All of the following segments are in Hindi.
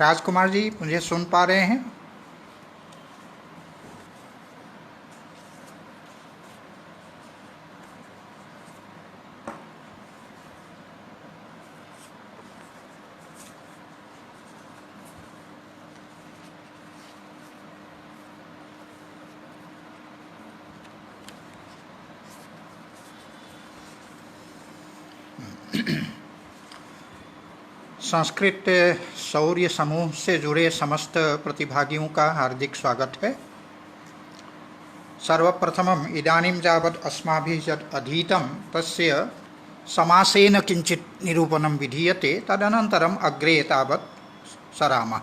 राजकुमार जी मुझे सुन पा रहे हैं? संस्कृत शौर्य समूह से जुड़े समस्त प्रतिभागियों का हार्दिक स्वागत है। सर्वप्रथमम् इदानीं यावत् अस्माभिः यत् अधीतं तस्य समासेन किञ्चित् निरूपणं विधीयते, तदनन्तरम् अग्रे तावत् सरामः।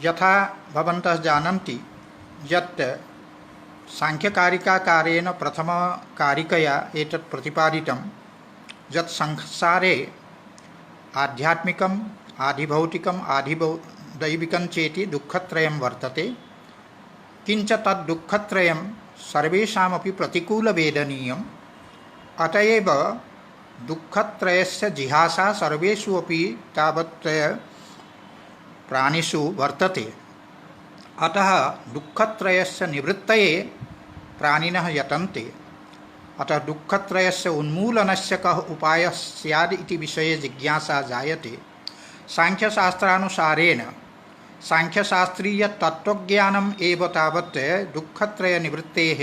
यथा भवन्तः जानन्ति यत् सांख्यकारिकाकारेण प्रथमकारिकया एतत् प्रतिपादितं यत् संसारे आध्यात्मिकम् आधिभौतिकम् आधिदैविकं चेति दुःखत्रयं वर्तते, किंच तद् दुःखत्रयं सर्वेषामपि प्रतिकूलवेदनीयम्, अतएव दुःखत्रयस्य जिहासा सर्वेषु अपि तावत् प्राणिषु वर्तते। अतः दुःखत्रयस्य निवृत्तये प्राणिनः यतन्ते। अतः दुःखत्रयस्य उन्मूलनस्य कः उपायः स्याद् इति विषये जिज्ञासा जायते। सांख्यशास्त्रानुसारेण सांख्यशास्त्रीय तत्त्वज्ञानम् एव तावत् दुःखत्रयनिवृत्तेः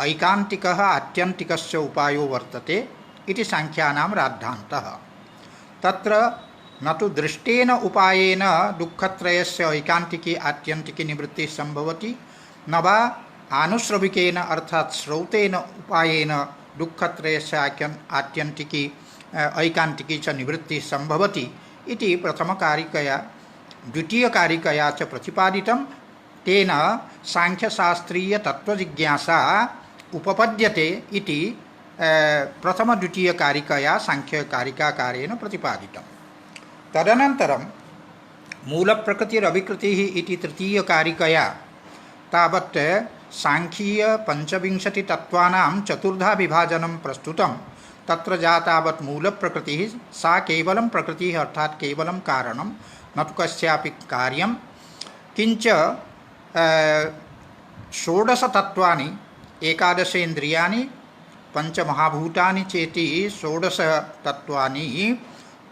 ऐकान्तिकः आत्यन्तिकस्य उपायो वर्तते इति सांख्यानां राद्धान्तः। तत्र न तु दृष्टेन उपायेन दुःखत्रयस्य ऐकान्तिकी आत्यन्तिकी निवृत्तिः सम्भवति, न वा आनुश्रविकेन अर्थात श्रौतेन उपायेन दुःखत्रयस्य आत्यन्तिकी ऐकान्तिकी च निवृत्तिः सम्भवति इति प्रथमकारिकया द्वितीयकारिकया च प्रतिपादितं। तेन सांख्यशास्त्रीय तत्त्वजिज्ञासा उपपद्यते इति प्रथमद्वितीयकारिकया सांख्यकारिकाकारेण प्रतिपादितं। तदनन्तरं मूलप्रकृतिरविकृतिः इति तृतीयकारिकया तावत् सांख्यीय पंचविंशति तत्वानां चतुर्धा विभाजनं प्रस्तुतं। तत्र जा तावत् मूलप्रकृतिः सा केवलं प्रकृतिः अर्थात् केवलं कारणं, न तु कस्यापि कार्यं। किंच षोडश तत्वानि एकादशेन्द्रियाणि पंचमहाभूतानि चेति षोडश तत्वानि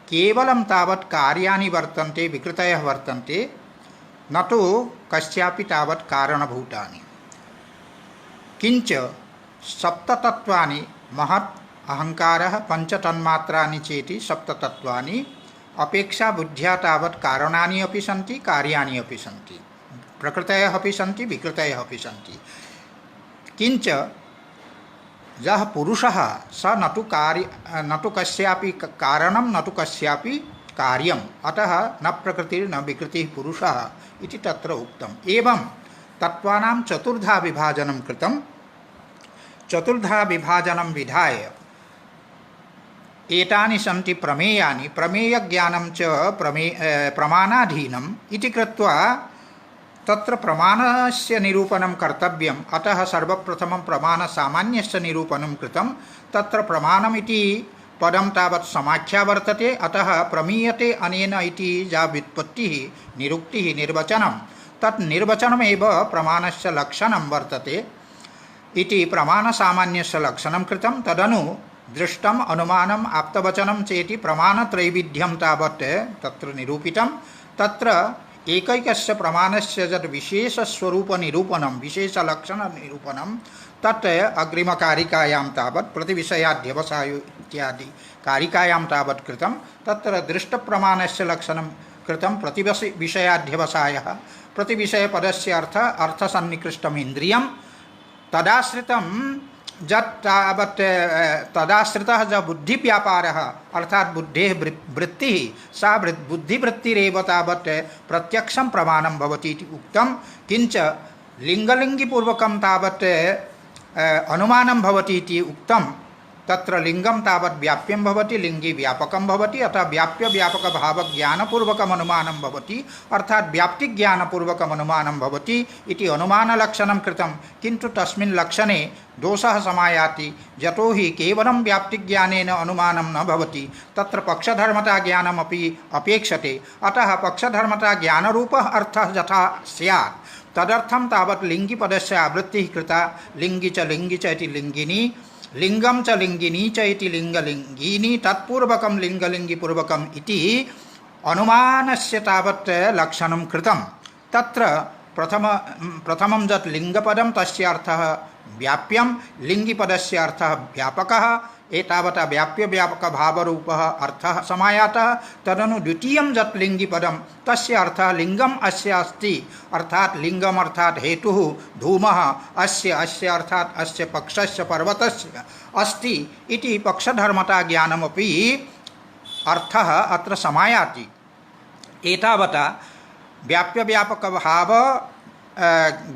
केवलं तावत् कार्याणि वर्तन्ते, विकृतयः वर्तन्ते, न तो कस्यापि तावत् कारणभूतानि। किंच सप्ततत्वानि महत् अहंकारः पंचतन्मात्राणि चेति सप्ततत्वानि अपेक्षा बुद्ध्या तावत् कारणानि अपि सन्ति, कार्याणि अपि सन्ति, प्रकृतयः अपि सन्ति, विकृतयः अपि सन्ति। किंच यः पुरुषः स न तु कस्यापि कारणं न तु कस्यापि कार्यम्, अतः न प्रकृतिर् न विकृतिः पुरुषः इति तत्र उक्तम्। एवं तत्त्वानां चतुर्धा विभाजनं कृतं। चतुर्धा विभाजनं विधाय एतानि सन्ति प्रमेयानि, प्रमेयज्ञानं च प्रमाणाधीनम् इति कृत्वा तत्र प्रमाणस्य निरूपणं कर्तव्यम्। अतः सर्वप्रथमं प्रमाणसामान्यस्य निरूपणं कृतं। तत्र प्रमाणमिति पदं तावत् समाख्या वर्तते, अतः प्रमीयते अनेन इति या व्युत्पत्तिः निरुक्तिः निर्वचनं, तत् निर्वचनमेव प्रमाणस्य लक्षणं वर्तते इति प्रमाणसामान्यस्य लक्षणं कृतं। तदनु दृष्टम् अनुमानम् आप्तवचनं चेति प्रमाणत्रैविध्यं तावत् तत्र निरूपितं। तत्र एकैकस्य प्रमाणस्य यद् विशेषस्वरूपनिरूपणं विशेषलक्षणनिरूपणं तत् अग्रिमकारिकायां तावत् प्रतिविषयाध्यवसायो इत्यादि कारिकायां तावत् कृतं। तत्र दृष्टप्रमाणस्य लक्षणं कृतं प्रतिविषयाध्यवसायः। प्रतिविषयपदस्य अर्थसन्निकृष्टम् इन्द्रियं, तदाश्रितं यत् तावत् तदाश्रितः ज बुद्धिव्यापारः अर्थात् बुद्धेः वृत्तिः, सा बुद्धिवृत्तिरेव तावत् प्रत्यक्षं प्रमाणं भवति इति उक्तं। किंच लिङ्गलिङ्गिपूर्वकं तावत् अनुमानं भवति इति उक्तं। तत्र लिंगम तावत् व्याप्यं भवति, लिंगी व्यापकं भवति, अतः व्याप्य व्यापक भाव ज्ञानपूर्वकम् अनुमानं भवति, अर्थात् व्याप्ति ज्ञानपूर्वकम् अनुमानं भवति इति अनुमानलक्षणं कृतं। किन्तु तस्मिन् लक्षणे दोषः समायाति, यतोहि केवलं व्याप्तिज्ञानेन अनुमानं न भवति, तत्र पक्षधर्मता ज्ञानमपि अपेक्षते। अतः पक्षधर्मता ज्ञानरूपः अर्थः यथा स्यात् तदर्थं तावत् लिङ्गिपदस्य आवृत्तिः कृता। लिङ्गि च इति लिङ्गिनी, लिङ्गं च लिङ्गिनी च इति लिङ्गलिङ्गिनी, तत्पूर्वकं लिङ्गलिङ्गिपूर्वकम् इति अनुमानस्य तावत् लक्षणं कृतं। तत्र प्रथमं यत् लिङ्गपदं तस्य अर्थः व्याप्यं, लिङ्गिपदस्य अर्थः व्यापकः, एतावता व्याप्य व्यापक भावरूपः अर्थः समायातः। तदनु द्वितीयं यत् लिङ्गिपदं तस्य अर्थः लिङ्गम् अस्य अस्ति, अर्थात् लिङ्गम् अर्थात् हेतुः धूमः अस्य अर्थात् अस्य पक्षस्य पर्वतस्य अस्ति इति पक्षधर्मता ज्ञानमपि अर्थः अत्र समायाति। एतावता व्याप्य व्यापक भाव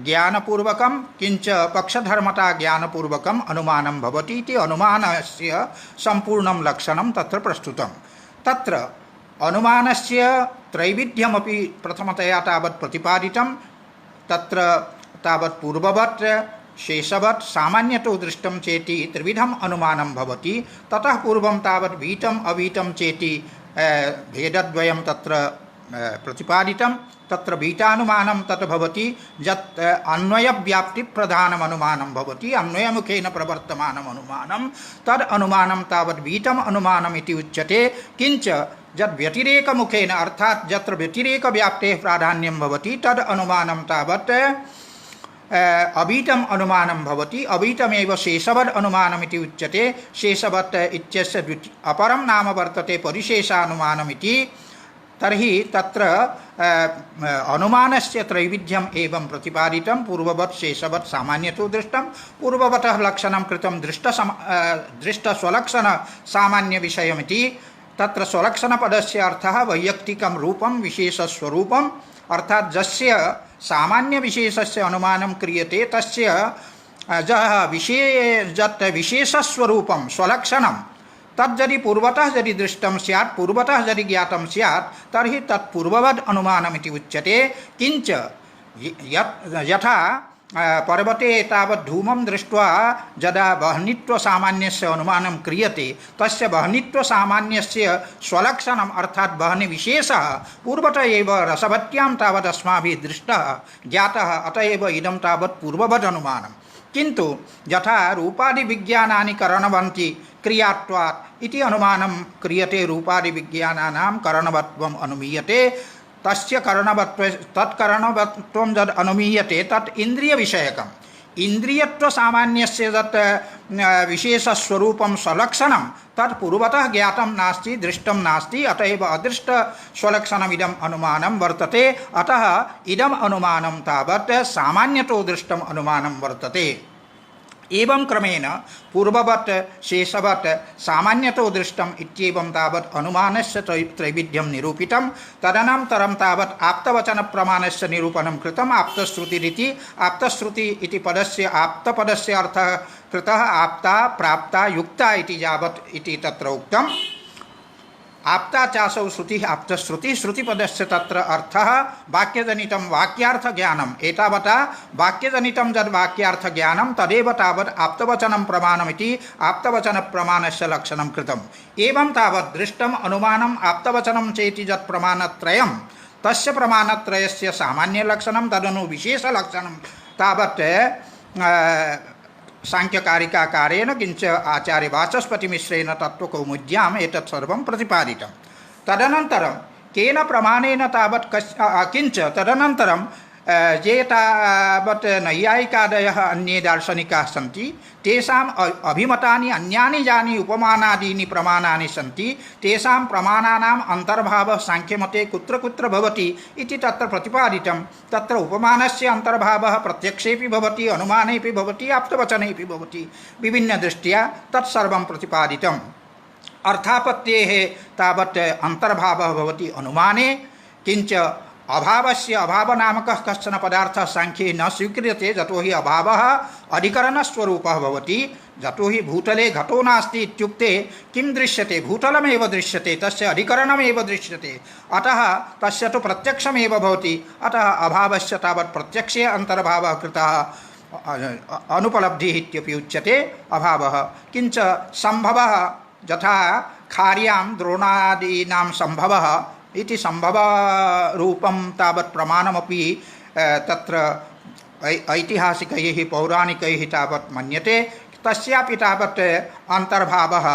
ज्ञानपूर्वकं किंच पक्षधर्मता ज्ञानपूर्वकम् अनुमानं भवति इति अनुमानस्य सम्पूर्णं लक्षणं तत्र प्रस्तुतं। तत्र अनुमानस्य त्रैविध्यमपि प्रथमतया तावत् प्रतिपादितं। तत्र तावत् पूर्ववत् शेषवत् सामान्यतो दृष्टं चेति त्रिविधम् अनुमानं भवति। ततः पूर्वं तावत् वीतम् अवीतं चेति भेदद्वयं तत्र प्रतिपादितं। तत्र बीटानुमानं तत् भवति यत् अन्वयव्याप्तिप्रधानम् अनुमानं भवति, अन्वयमुखेन प्रवर्तमानम् अनुमानं, तद् अनुमानं तावत् बीटम् अनुमानम् इति उच्यते। किञ्च यद् व्यतिरेकमुखेन अर्थात् यत्र व्यतिरेकव्याप्तेः प्राधान्यं भवति तद् अनुमानं तावत् अबीटम् अनुमानं भवति। अबीटमेव शेषवद् अनुमानमिति उच्यते। शेषवत् इत्यस्य अपरं नाम वर्तते परिशेषानुमानमिति। तर्हि तत्र अनुमानस्य त्रैविध्यम् एवं प्रतिपादितं। पूर्ववत् शेषवत् सामान्यतो दृष्टं, पूर्ववतः लक्षणं कृतं दृष्टस्वलक्षण सामान्यविषयमिति। तत्र स्वलक्षणपदस्य अर्थः वैयक्तिकं रूपं विशेषस्वरूपम्, अर्थात् यस्य सामान्यविशेषस्य अनुमानं क्रियते तस्य यत् विशेषस्वरूपं स्वलक्षणं तद्यदि पूर्वतः यदि दृष्टं स्यात्, पूर्वतः यदि ज्ञातं स्यात्, तर्हि तत्पूर्ववद् अनुमानमिति उच्यते। किञ्च यथा पर्वते तावत् धूमं दृष्ट्वा यदा वह्नित्वसामान्यस्य अनुमानं क्रियते, तस्य वह्नित्वसामान्यस्य स्वलक्षणम् अर्थात् वह्निविशेषः पूर्वतः एव रसवत्यां तावत् अस्माभिः दृष्टः ज्ञातः, अत एव इदं तावत् पूर्ववद् अनुमानम्। किन्तु यथा रूपादिविज्ञानानि करणवन्ति क्रियात्वात् इति अनुमानं क्रियते, रूपादिविज्ञानानां करणवत्वम् अनुमीयते, तस्य तत्करणवत्वं यद् अनुमीयते तत् इन्द्रियविषयकम्। इन्द्रियत्वसामान्यस्य यत् विशेषस्वरूपं स्वलक्षणं तत् पूर्वतः ज्ञातं नास्ति, दृष्टं नास्ति, अत एव अदृष्टस्वलक्षणमिदम् अनुमानं वर्तते। अतः इदम् अनुमानं तावत् सामान्यतो दृष्टम् अनुमानं वर्तते। एवं क्रमेण पूर्ववत् शेषवत् सामान्यतो दृष्टम् इत्येवं तावत् अनुमानस्य त्रैविध्यं निरूपितं। तदनन्तरं तावत् आप्तवचनप्रमाणस्य निरूपणं कृतम्। आप्तश्रुतिरिति, आप्तश्रुति इति पदस्य आप्तपदस्य अर्थः कृतः आप्ता प्राप्ता युक्ता इति यावत् इति तत्र उक्तम्। आप्ता चासौ श्रुतिः आप्तश्रुतिः, श्रुतिपदस्य तत्र अर्थः वाक्यजनितं वाक्यार्थज्ञानम्। एतावता वाक्यजनितं यद् वाक्यार्थज्ञानं तदेव तावत् आप्तवचनं प्रमाणमिति आप्तवचनप्रमाणस्य लक्षणं कृतम्। एवं तावत् दृष्टम् अनुमानम् आप्तवचनं चेति यत् प्रमाणत्रयं तस्य प्रमाणत्रयस्य सामान्यलक्षणं तदनु विशेषलक्षणं तावत् सांख्यकारिकाकारेण किंच आचार्य वाचस्पतिमिश्रेण तत्त्वकौमुद्याम् एतत् सर्वं प्रतिपादितं। तदनन्तरं केन प्रमाणेन तावत् किंच तदनन्तरं ये तावत् नैयायिकादयः अन्ये दार्शनिकाः सन्ति तेषाम् अभिमतानि अन्यानि यानि उपमानादीनि प्रमाणानि सन्ति तेषां प्रमाणानाम् अन्तर्भावः सांख्यमते कुत्र कुत्र भवति इति तत्र प्रतिपादितं। तत्र उपमानस्य अन्तर्भावः प्रत्यक्षेपि भवति, अनुमानेपि भवति, आप्तवचनेपि भवति, विभिन्नदृष्ट्या तत्सर्वं प्रतिपादितम्। अर्थापत्तेः तावत् अन्तर्भावः भवति अनुमाने, किंच अभावस्य अभावनामकः कश्चन पदार्थः सांख्ये न स्वीक्रियते यतो हि अभावः अधिकरणस्वरूपः भवति। यतो हि भूतले घटो नास्ति इत्युक्ते किं दृश्यते? भूतलमेव दृश्यते, तस्य अधिकरणमेव दृश्यते, अतः तस्य तु प्रत्यक्षमेव भवति। अतः अभावस्य तावत् प्रत्यक्षे अन्तर्भावः कृतः अनुपलब्धिः इत्यपि उच्यते अभावः। किञ्च सम्भवः यथा कार्यां द्रोणादीनां सम्भवः इति सम्भवरूपं तावत् प्रमाणमपि तत्र ऐतिहासिकैः पौराणिकैः तावत् मन्यते। तस्यापि तावत् अन्तर्भावः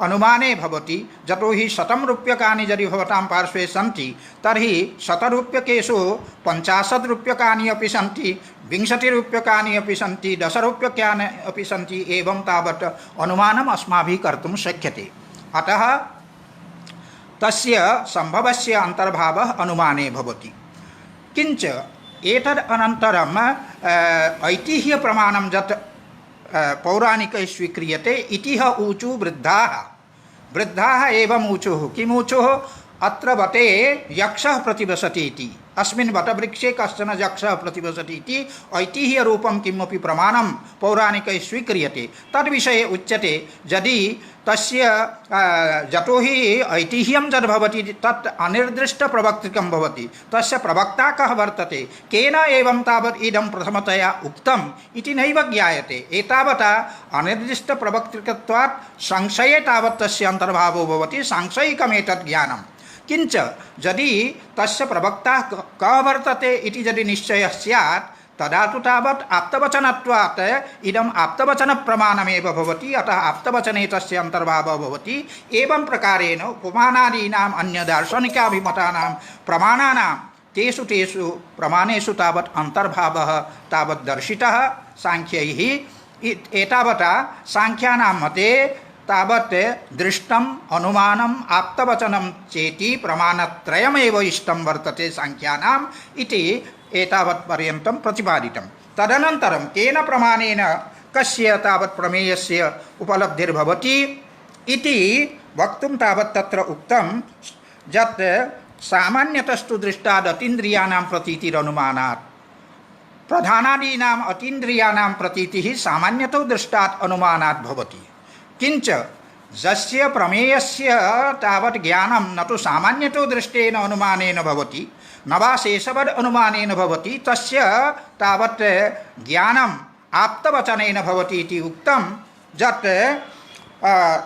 अनुमाने भवति। यतो हि 100 रूप्यकाणि यदि भवतां पार्श्वे सन्ति तर्हि 100 रूप्यकेषु 50 रूप्यकाणि अपि सन्ति, 20 रूप्यकाणि अपि सन्ति, 10 रूप्यकाणि अपि सन्ति। एवं तावत् अनुमानम् अस्माभिः कर्तुं शक्यते। अतः तस्य सम्भवस्य अन्तर्भावः अनुमाने भवति। किञ्च एतद् अनन्तरम् ऐतिह्यप्रमाणं यत् पौराणिकैः स्वीक्रियते। इतिह ऊचु वृद्धाः, वृद्धाः एवम् ऊचुः। किमूचुः? अत्र वटे यक्षः प्रतिवसति इति, अस्मिन् वटवृक्षे कश्चन यक्षः प्रतिवसति इति ऐतिह्यरूपं किमपि प्रमाणं पौराणिकैः स्वीक्रियते। तद्विषये उच्यते यदि तस्य यतो हि ऐतिह्यं यद् भवति तत् अनिर्दिष्टप्रवक्तृकं भवति, तस्य प्रवक्ता कः वर्तते, केन एवं तावत् इदं प्रथमतया उक्तम् इति नैव ज्ञायते। एतावता अनिर्दिष्टप्रवक्तृकत्वात् संशये तावत् तस्य अन्तर्भावो भवति, सांशयिकमेतत् ज्ञानं। किञ्च यदि तस्य प्रवक्ता कः वर्तते इति यदि निश्चयः स्यात् तदा तु तावत् आप्तवचनत्वात् इदम् आप्तवचनप्रमाणमेव भवति। अतः आप्तवचने तस्य अन्तर्भावः भवति। एवं प्रकारेण उपमानादीनाम् अन्यदार्शनिकाभिमतानां प्रमाणानां तेषु प्रमाणेषु तावत् अन्तर्भावः तावत् दर्शितः सांख्यैः। एतावता सांख्यानां मते तावत् दृष्टम् अनुमानम् आप्तवचनं चेति प्रमाणत्रयमेव इष्टं वर्तते सांख्यानाम् इति एतावत् पर्यन्तं प्रतिपादितं। तदनन्तरं केन प्रमाणेन कस्य तावत् प्रमेयस्य उपलब्धिर्भवति इति वक्तुं तावत् तत्र उक्तं यत् सामान्यतस्तु दृष्टाद् अतीन्द्रियाणां प्रतीतिरनुमानात्। प्रधानादीनाम् अतीन्द्रियाणां प्रतीतिः सामान्यतो दृष्टात् अनुमानात् भवति। किञ्च यस्य प्रमेयस्य तावत् ज्ञानं न तु सामान्यतो दृष्टेन अनुमानेन भवति न वा शेषवद् अनुमानेन भवति, तस्य तावत् ज्ञानम् आप्तवचनेन भवति इति उक्तं। यत्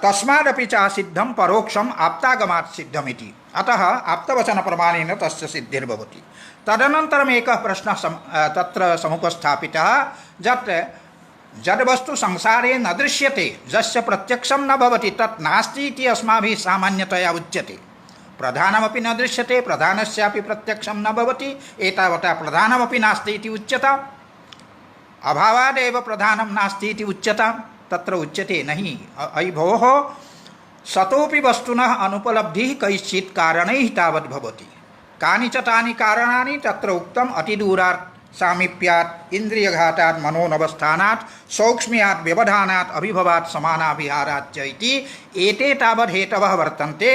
तस्मादपि चासिद्धं परोक्षम् आप्तागमात् सिद्धमिति। अतः आप्तवचनप्रमाणेन तस्य सिद्धिर्भवति। तदनन्तरम् एकः प्रश्नः तत्र समुपस्थापितः यत् जडवस्तु संसारे न दृश्यते, यस्य प्रत्यक्षं न भवति तत् नास्ति इति अस्माभिः सामान्यतया उच्यते। प्रधानमपि न दृश्यते, प्रधानस्यापि प्रत्यक्षं न भवति, एतावता प्रधानमपि नास्ति इति उच्यताम्। अभावादेव प्रधानं नास्ति इति उच्यताम्। तत्र उच्यते नहि अयि भोः, सतोपि वस्तुनः अनुपलब्धिः कैश्चित् कारणैः तावत् भवति। कानि च तानि कारणानि तत्र उक्तम्। अतिदूरात् सामीप्यात्, इंद्रियघातात्, मनोनवस्थानात्, सौक्ष्म्यात्, व्यवधानात्, अभिभवात्, समानाभिहारात् च इति एते तावत् हेतवः वर्तन्ते।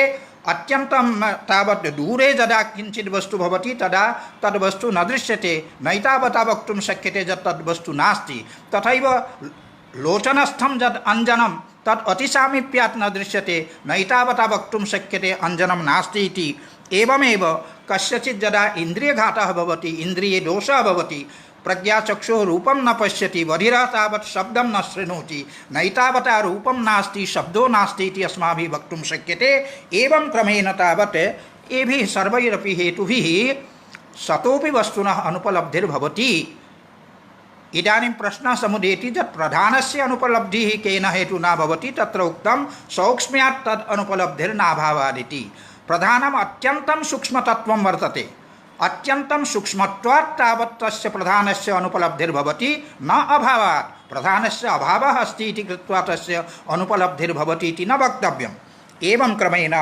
अत्यन्तं तावत् दूरे यदा किञ्चित् वस्तु भवति तदा तद्वस्तु न दृश्यते, नैतावता वक्तुं शक्यते यत् तद्वस्तु नास्ति। तथैव लोचनस्थं यद् अञ्जनं तत् अतिसामीप्यात् न दृश्यते, नैतावता वक्तुं शक्यते अञ्जनं नास्ति इति। एवमेव कस्यचित् यदा इन्द्रियघातः भवति, इन्द्रिये दोषः भवति, प्रज्ञाचक्षुः रूपं न पश्यति, बधिरः तावत् शब्दं न शृणोति, नैतावता रूपं नास्ति, शब्दो नास्ति इति अस्माभिः वक्तुं शक्यते। एवं क्रमेण तावत् एभिः सर्वैरपि हेतुभिः सतोपि वस्तुनः अनुपलब्धिर्भवति। इदानीं प्रश्नः समुदेति यत् प्रधानस्य अनुपलब्धिः केन हेतुना भवति। तत्र उक्तं सौक्ष्म्यात् तद् अनुपलब्धिर्नाभावादिति। प्रधानम् अत्यन्तं सूक्ष्मतत्त्वं वर्तते, अत्यन्तं सूक्ष्मत्वात् तावत् तस्य प्रधानस्य अनुपलब्धिर्भवति, न अभावात्। प्रधानस्य अभावः अस्ति इति कृत्वा तस्य अनुपलब्धिर्भवति इति न वक्तव्यम्। एवं क्रमेण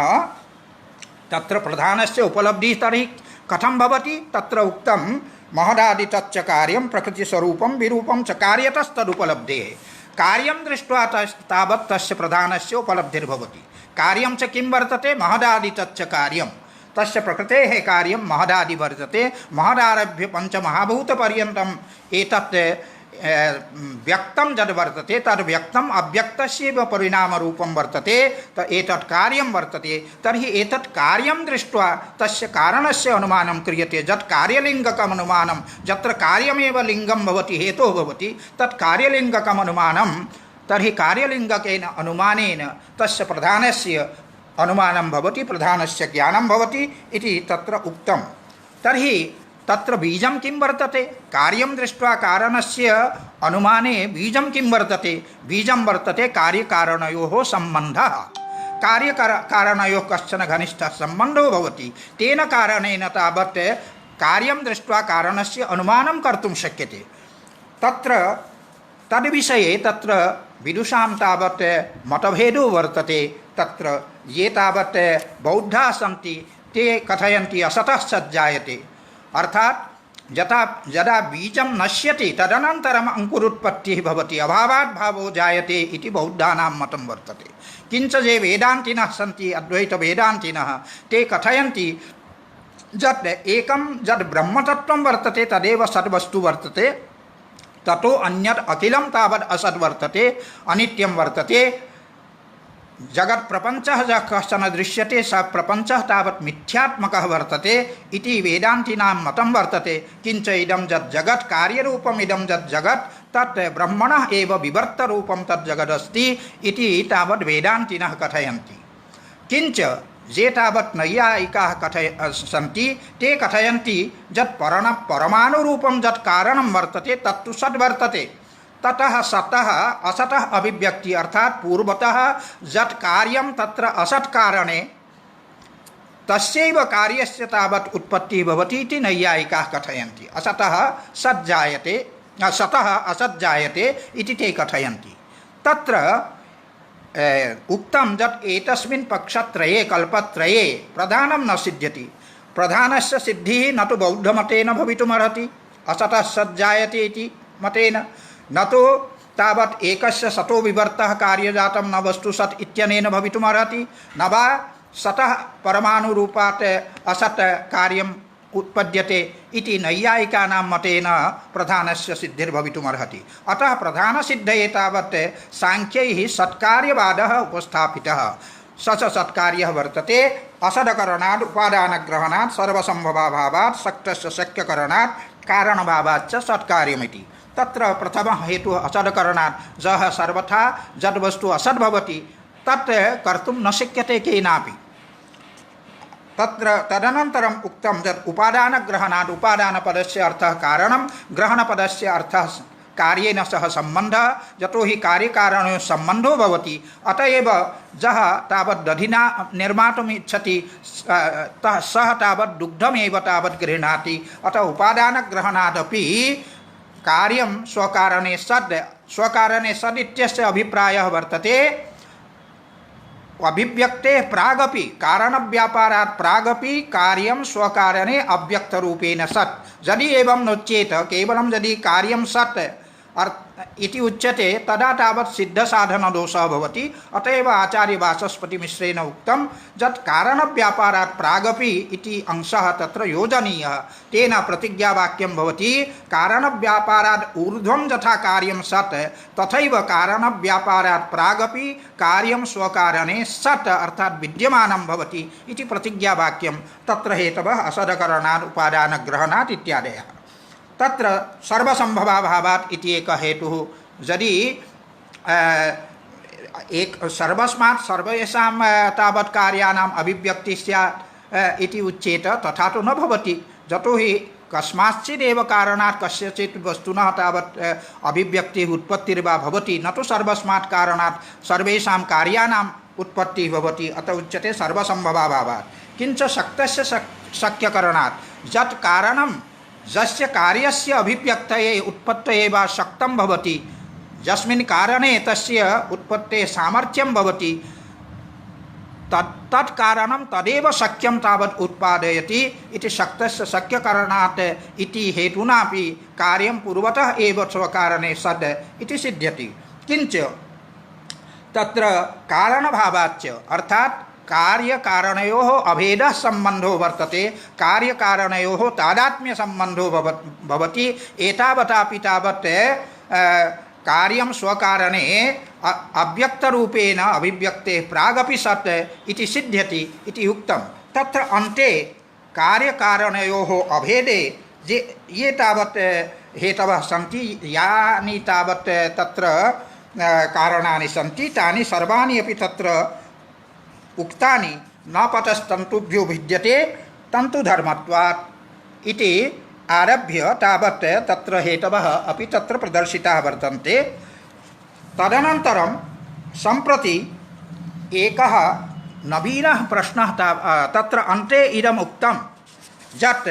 तत्र प्रधानस्य उपलब्धिः तर्हि कथं भवति? तत्र उक्तं महदादितच्च कार्यं प्रकृतिस्वरूपं विरूपं च कार्यतस्तदुपलब्धेः। कार्यं दृष्ट्वा तावत् तस्य प्रधानस्य उपलब्धिर्भवति। कार्यं च किं वर्तते? महदादितच्च कार्यं। तस्य प्रकृतेः कार्यं महदादि वर्तते महदारभ्य पञ्चमहाभूतपर्यन्तम् एतत् व्यक्तं यद् वर्तते तद् व्यक्तम् अव्यक्तस्यैव परिणामरूपं वर्तते एतत् कार्यं वर्तते तर्हि एतत् कार्यं दृष्ट्वा तस्य कारणस्य अनुमानं क्रियते यत् कार्यलिङ्गकम् अनुमानं यत्र कार्यमेव लिङ्गं भवति हेतुः भवति तत् कार्यलिङ्गकम् अनुमानं तर्हि कार्यलिङ्गकेन अनुमानेन तस्य प्रधानस्य अनुमानं भवति प्रधानस्य ज्ञानं भवति इति तत्र उक्तं तर्हि तत्र बीजं किं वर्तते कार्यं दृष्ट्वा कारणस्य अनुमाने बीजं किं वर्तते बीजं वर्तते कार्यकारणयोः सम्बन्धः कार्यकारणयोः कश्चन घनिष्ठः सम्बन्धो भवति तेन कारणेन तावत् कार्यं दृष्ट्वा कारणस्य अनुमानं कर्तुं शक्यते तत्र तद्विषये तत्र विदुषां तावत् मतभेदो वर्तते तत्र ये तावत् बौद्धाः सन्ति ते कथयन्ति असतः सज्जायते अर्थात यदा बीजं नश्यति तदनन्तरम् अंकुरोत्पत्तिः भवति अभावात् भावो जायते इति बौद्धानां मतं वर्तते किञ्च ये वेदान्तिनः सन्ति अद्वैत वेदान्तिनः ते कथयन्ति यत् एकं यद् ब्रह्मतत्त्वं वर्तते तदेव सद्वस्तु वर्तते ततो अन्यत् अखिलं तावत् असद् वर्तते अनित्यं वर्तते जगत् प्रपंचः कश्चन दृश्यते स प्रपंचः तावत् मिथ्यात्मकः वर्तते इति वेदान्तिनां मतं वर्तते किञ्च इदं यत् जगत् कार्यरूपम् इदं यत् जगत् तत् ब्रह्मणः एव विवर्तरूपं तत् जगदस्ति इति तावत् वेदान्तिनः कथयन्ति किञ्च ये तावत् नैयायिकाः सन्ति ते कथयन्ति यत् परमाणुरूपं यत् कारणं वर्तते तत्तु सद् वर्तते ततः सतः असतः अभिव्यक्ति अर्थात पूर्वतः यत् कार्यं तत्र असत् कारणे तस्यैव कार्यस्य तावत् उत्पत्तिः भवति इति नैयायिकाः कथयन्ति असतः सत् जायते सतः असत् जायते इति ते कथयन्ति तत्र उक्तं यत् एतस्मिन् पक्षत्रये कल्पत्रये प्रधानं न सिद्ध्यति प्रधानस्य सिद्धिः न तु बौद्धमतेन भवितुमर्हति असतः सत् जायते इति मतेन न तो तावत् एकस्य सतो विवर्तः कार्यजातं न वस्तु सत् इत्यनेन भवितुमर्हति न वा सतः परमाणुरूपात् असत् कार्यम् उत्पद्यते इति नैयायिकानां मतेन प्रधानस्य सिद्धिर्भवितुमर्हति अतः प्रधानसिद्धये तावत् सांख्यैः सत्कार्यवादः उपस्थापितः स सत्कार्यः वर्तते असदकरणात् उपादानग्रहणात् सर्वसम्भवाभावात् शक्तस्य शक्यकरणात् कारणभावाच्च सत्कार्यमिति तत्र प्रथमः हेतुः असदकरणात् जः सर्वथा यद्वस्तु असद् भवति तत् कर्तुं न शक्यते केनापि तत्र तदनन्तरम् उक्तं यत् उपादानग्रहणात् उपादानपदस्य अर्थः कारणं ग्रहणपदस्य अर्थः कार्येन सह सम्बन्धः यतो हि कार्यकारणयोः सम्बन्धो भवति अत एव यः तावत् दधिना निर्मातुम् इच्छति सः तावत् दुग्धमेव तावत् गृह्णाति अतः उपादानग्रहणादपि कार्यं स्वकारणे सद् इत्यस्य अभिप्रायः वर्तते अभिव्यक्तेः प्रागपि कारणव्यापारात् प्रागपि कार्यं स्वकारणे अव्यक्तरूपेण सत् यदि एवं नोच्येत केवलं यदि कार्यं सत् इति उच्यते तदा तावत् सिद्धसाधनदोषः भवति अत एव आचार्यवाचस्पतिमिश्रेण उक्तं यत् कारणव्यापारात् प्रागपि इति अंशः तत्र योजनीयः तेन प्रतिज्ञावाक्यं भवति कारणव्यापारात् ऊर्ध्वं यथा कार्यं सत् तथैव कारणव्यापारात् प्रागपि कार्यं स्वकारणे सत् अर्थात् विद्यमानं भवति इति प्रतिज्ञावाक्यं तत्र हेतवः असदकरणात् उपादानग्रहणात् इत्यादयः तत्र सर्वसम्भवाभावात् इति एकः हेतुः यदि एक सर्वस्मात् सर्वेषां तावत् कार्याणाम् अभिव्यक्तिः स्यात् इति उच्येत तथा तु न भवति यतो हि कस्माच्चिदेव कारणात् कस्यचित् वस्तुनः तावत् अभिव्यक्तिः उत्पत्तिर्वा भवति न तु सर्वस्मात् कारणात् सर्वेषां कार्याणाम् उत्पत्तिः भवति अतः उच्यते सर्वसम्भवाभावात् किञ्च शक्तस्य शक्यकरणात् यत् कारणं यस्य कार्यस्य अभिव्यक्तये उत्पत्तये वा शक्तं भवति यस्मिन् कारणे तस्य उत्पत्तेः सामर्थ्यं भवति तत् कारणं तदेव शक्यं तावत् उत्पादयति इति शक्तस्य शक्यकरणात् इति हेतुनापि कार्यं पूर्वतः एव स्वकारणे सद् इति सिद्ध्यति किञ्च तत्र कारणभावाच्च अर्थात् कार्यकारणयोः अभेदः सम्बन्धो वर्तते, कार्यकारणयोः तादात्म्य सम्बन्धो भवति। एतावतापि तावत् कार्यं स्वकारणे अव्यक्तरूपेण अभिव्यक्तेः प्रागपि सत् इति सिद्ध्यति इति उक्तं। तत्र अन्ते कार्यकारणयोः अभेदे ये तावत् हेतवः सन्ति, यानि तावत् तत्र कारणानि सन्ति, तानि सर्वाणि अपि तत्र उक्तानि न पटस्तन्तुभ्यो भिद्यते तन्तुधर्मत्वात् इति आरभ्य तावत् तत्र हेतवः अपि तत्र प्रदर्शिताः वर्तन्ते। तदनन्तरं सम्प्रति एकः नवीनः प्रश्नः तत्र अन्ते इदम् उक्तं यत्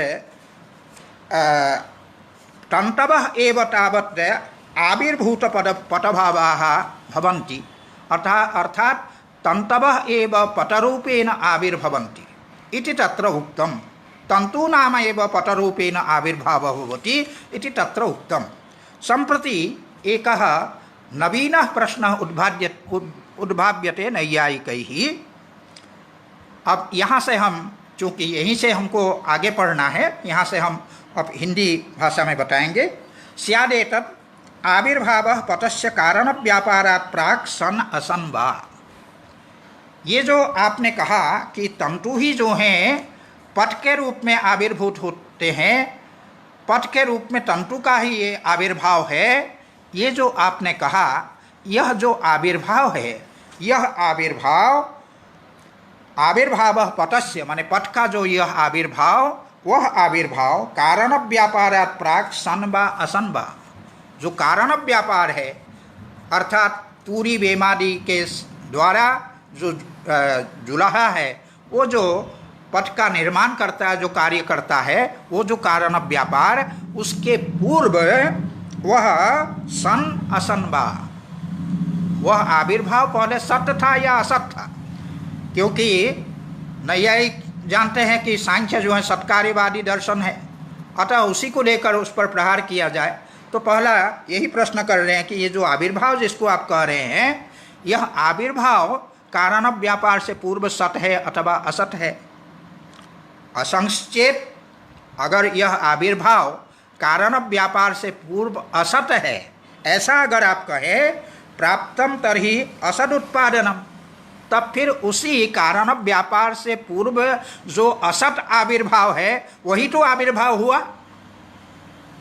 तन्तवः एव तावत् आविर्भूतपटभावाः भवन्ति, अर्थात् तन्तवः एव पटरूपेण आविर्भवन्ति इति तत्र उक्तं। तन्तु नाम एव पटरूपेण आविर्भावः भवति इति तत्र उक्तं। सम्प्रति एकः नवीनः प्रश्नः उद्भाव्यते नैयायिकैः। अब यहाँ से हम, चूँकि यहीं से हमको आगे पढ़ना है, यहाँ से हम अब हिंदी भाषा में बताएंगे। स्यादेतत् आविर्भावः पटस्य कारणव्यापारात् प्राक् सन असन वा। ये जो आपने कहा कि तंतु ही जो हैं पट के रूप में आविर्भूत होते हैं, पट के रूप में तंतु का ही ये आविर्भाव है, ये जो आपने कहा, यह जो आविर्भाव है, यह आविर्भाव पटस्य माने पट का जो यह आविर्भाव, वह आविर्भाव कारण व्यापारात् प्राक् सन वा असन वा। जो कारण व्यापार है अर्थात तूरी बेमादी के द्वारा जो जुलाहा है, वो जो पट का निर्माण करता है, जो कार्य करता है, वो जो कारण व्यापार, उसके पूर्व वह सन असन वा, वह आविर्भाव पहले सत्य था या असत था। क्योंकि नैयायिक जानते हैं कि सांख्य जो है सत्कार्यवादी दर्शन है, अतः उसी को लेकर उस पर प्रहार किया जाए। तो पहला यही प्रश्न कर रहे हैं कि ये जो आविर्भाव जिसको आप कह रहे हैं, यह आविर्भाव कारण व्यापार से पूर्व सत है अथवा असत है। असंश्चेत, अगर यह आविर्भाव कारण व्यापार से पूर्व असत है, ऐसा अगर आप कहें, प्राप्तम तरही असद उत्पादनम, तब फिर उसी कारण व्यापार से पूर्व जो असत आविर्भाव है वही तो आविर्भाव हुआ।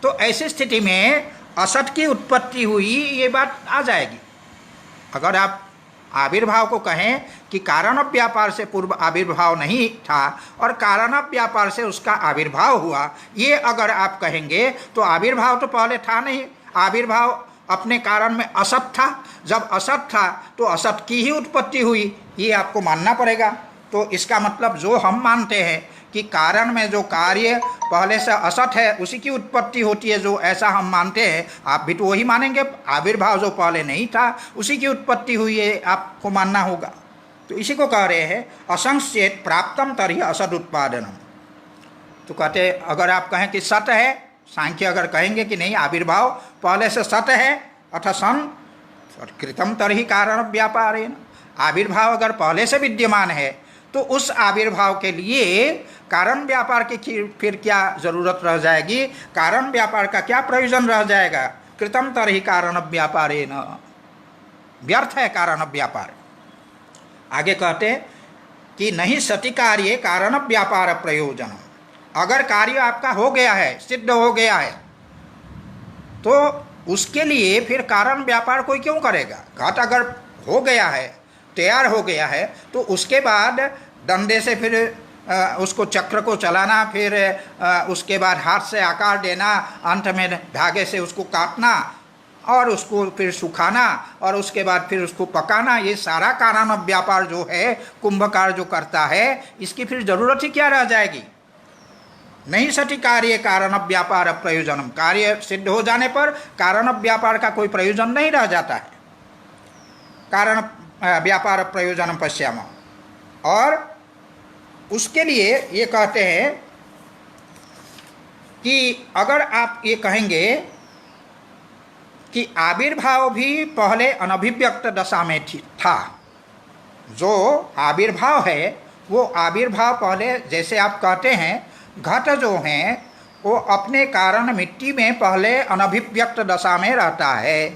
तो ऐसी स्थिति में असत की उत्पत्ति हुई, ये बात आ जाएगी। अगर आप आविर्भाव को कहें कि कारण व्यापार से पूर्व आविर्भाव नहीं था और कारण व्यापार से उसका आविर्भाव हुआ, ये अगर आप कहेंगे तो आविर्भाव तो पहले था नहीं, आविर्भाव अपने कारण में असत था। जब असत था तो असत की ही उत्पत्ति हुई, ये आपको मानना पड़ेगा। तो इसका मतलब जो हम मानते हैं कि कारण में जो कार्य पहले से असत है उसी की उत्पत्ति होती है, जो ऐसा हम मानते हैं, आप भी तो वही मानेंगे। आविर्भाव जो पहले नहीं था उसी की उत्पत्ति हुई है, आपको मानना होगा। तो इसी को कह रहे हैं असंश्चेत प्राप्तम तरही असद उत्पादनम। तो कहते अगर आप कहें कि सत है, सांख्य अगर कहेंगे कि नहीं आविर्भाव पहले से सत है अथ सन कृतम तरही कारण व्यापारेण, आविर्भाव अगर पहले से विद्यमान है तो उस आविर्भाव के लिए कारण व्यापार की फिर क्या जरूरत रह जाएगी, कारण व्यापार का क्या प्रयोजन रह जाएगा। कृतम तरही कारण व्यापारेण, व्यर्थ है कारण व्यापार। आगे कहते कि नहीं सति कार्य कारण व्यापार प्रयोजन, अगर कार्य आपका हो गया है, सिद्ध हो गया है, तो उसके लिए फिर कारण व्यापार कोई क्यों करेगा। घट अगर हो गया है, तैयार हो गया है, तो उसके बाद डंडे से फिर उसको चक्र को चलाना, फिर उसके बाद हाथ से आकार देना, अंत में धागे से उसको काटना और उसको फिर सुखाना और उसके बाद फिर उसको पकाना, ये सारा कारण व्यापार जो है कुंभकार जो करता है, इसकी फिर जरूरत ही क्या रह जाएगी। नहीं सटी कार्य कारण व्यापार प्रयोजनम, कार्य सिद्ध हो जाने पर कारण व्यापार का कोई प्रयोजन नहीं रह जाता है। कारण व्यापार प्रयोजनम पश्याम, और उसके लिए ये कहते हैं कि अगर आप ये कहेंगे कि आविर्भाव भी पहले अनभिव्यक्त दशा में था, जो आविर्भाव है वो आविर्भाव पहले, जैसे आप कहते हैं घट जो है वो अपने कारण मिट्टी में पहले अनभिव्यक्त दशा में रहता है।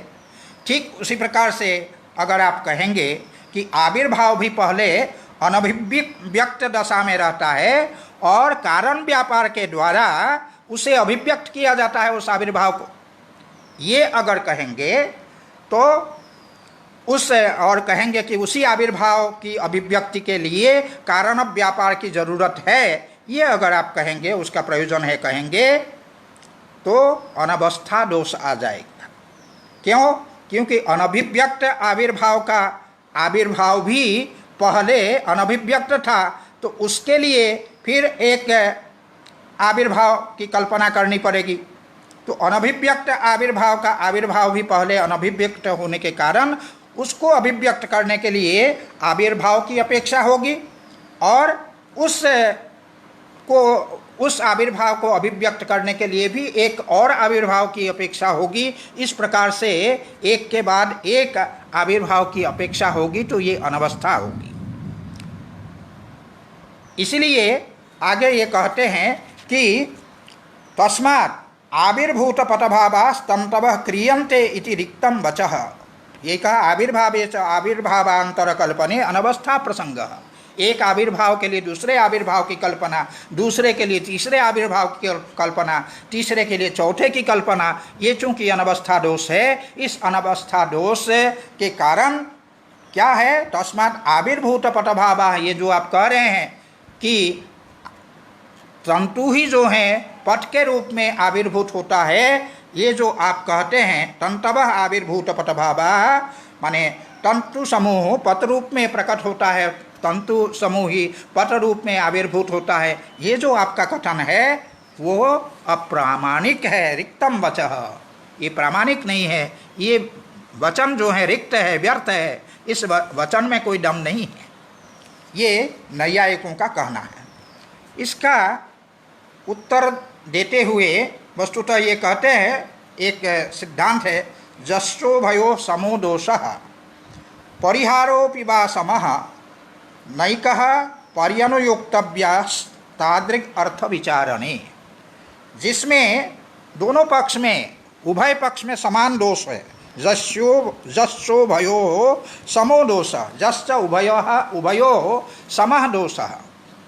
ठीक उसी प्रकार से अगर आप कहेंगे कि आविर्भाव भी पहले अनभिव्यक्त दशा में रहता है और कारण व्यापार के द्वारा उसे अभिव्यक्त किया जाता है उस आविर्भाव को, ये अगर कहेंगे तो उस और कहेंगे कि उसी आविर्भाव की अभिव्यक्ति के लिए कारण व्यापार की जरूरत है, ये अगर आप कहेंगे उसका प्रयोजन है कहेंगे तो अनवस्था दोष आ जाएगा। क्यों? क्योंकि अनभिव्यक्त आविर्भाव का आविर्भाव भी पहले अनभिव्यक्त था, तो उसके लिए फिर एक आविर्भाव की कल्पना करनी पड़ेगी। तो अनभिव्यक्त आविर्भाव का आविर्भाव भी पहले अनभिव्यक्त होने के कारण उसको अभिव्यक्त करने के लिए आविर्भाव की अपेक्षा होगी और उस आविर्भाव को अभिव्यक्त करने के लिए भी एक और आविर्भाव की अपेक्षा होगी। इस प्रकार से एक के बाद एक आविर्भाव की अपेक्षा होगी, तो ये अनवस्था होगी। इसलिए आगे ये कहते हैं कि तस्मात् आविर्भूत पटभावास्तंतवः क्रियन्ते इति रिक्तम वचः। ये कहा आविर्भावे च आविर्भावांतर कल्पने अनवस्था प्रसंग। एक आविर्भाव के लिए दूसरे आविर्भाव की कल्पना, दूसरे के लिए तीसरे आविर्भाव की कल्पना, तीसरे के लिए चौथे की कल्पना, ये चूंकि अनवस्था दोष है, इस अनवस्था दोष के कारण क्या है? तस्मात् आविर्भूत पटभावा, ये जो आप कह रहे हैं कि तंतु ही जो है पट के रूप में आविर्भूत होता है, ये जो आप कहते हैं तंतवः आविर्भूत पटभावा, माने तंतु समूह पट रूप में प्रकट होता है, तंतु समूह ही पट रूप में आविर्भूत होता है, ये जो आपका कथन है वो अप्रामाणिक है, रिक्तम वचः, ये प्रामाणिक नहीं है, ये वचन जो है रिक्त है, व्यर्थ है, इस वचन में कोई दम नहीं है, ये नैयायिकों का कहना है। इसका उत्तर देते हुए वस्तुतः ये कहते हैं, एक सिद्धांत है, जस्सो भयो समो दोषः परिहारोऽपि वा समः नैकः पर्यनुयोक्तव्यास्तादृक् अर्थ विचारणे, जिसमें दोनों पक्ष में, उभय पक्ष में समान दोष है। जस्सो भयो समो दोष, जश्च उभयो समः दोषः,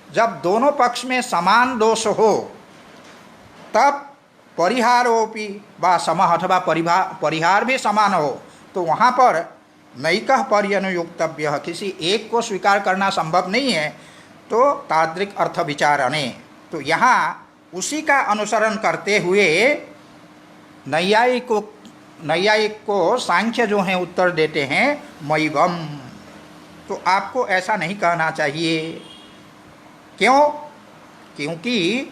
जब दोनों पक्ष में समान दोष हो तब परिहारोपि वा समः, अथवा परिहार भी समान हो, तो वहाँ पर नैकः पर्यनुयोक्तव्यः, किसी एक को स्वीकार करना संभव नहीं है, तो तादृक् अर्थ विचारणे, तो यहाँ उसी का अनुसरण करते हुए नैयायिक को सांख्य जो हैं उत्तर देते हैं मैवम, तो आपको ऐसा नहीं कहना चाहिए। क्यों? क्योंकि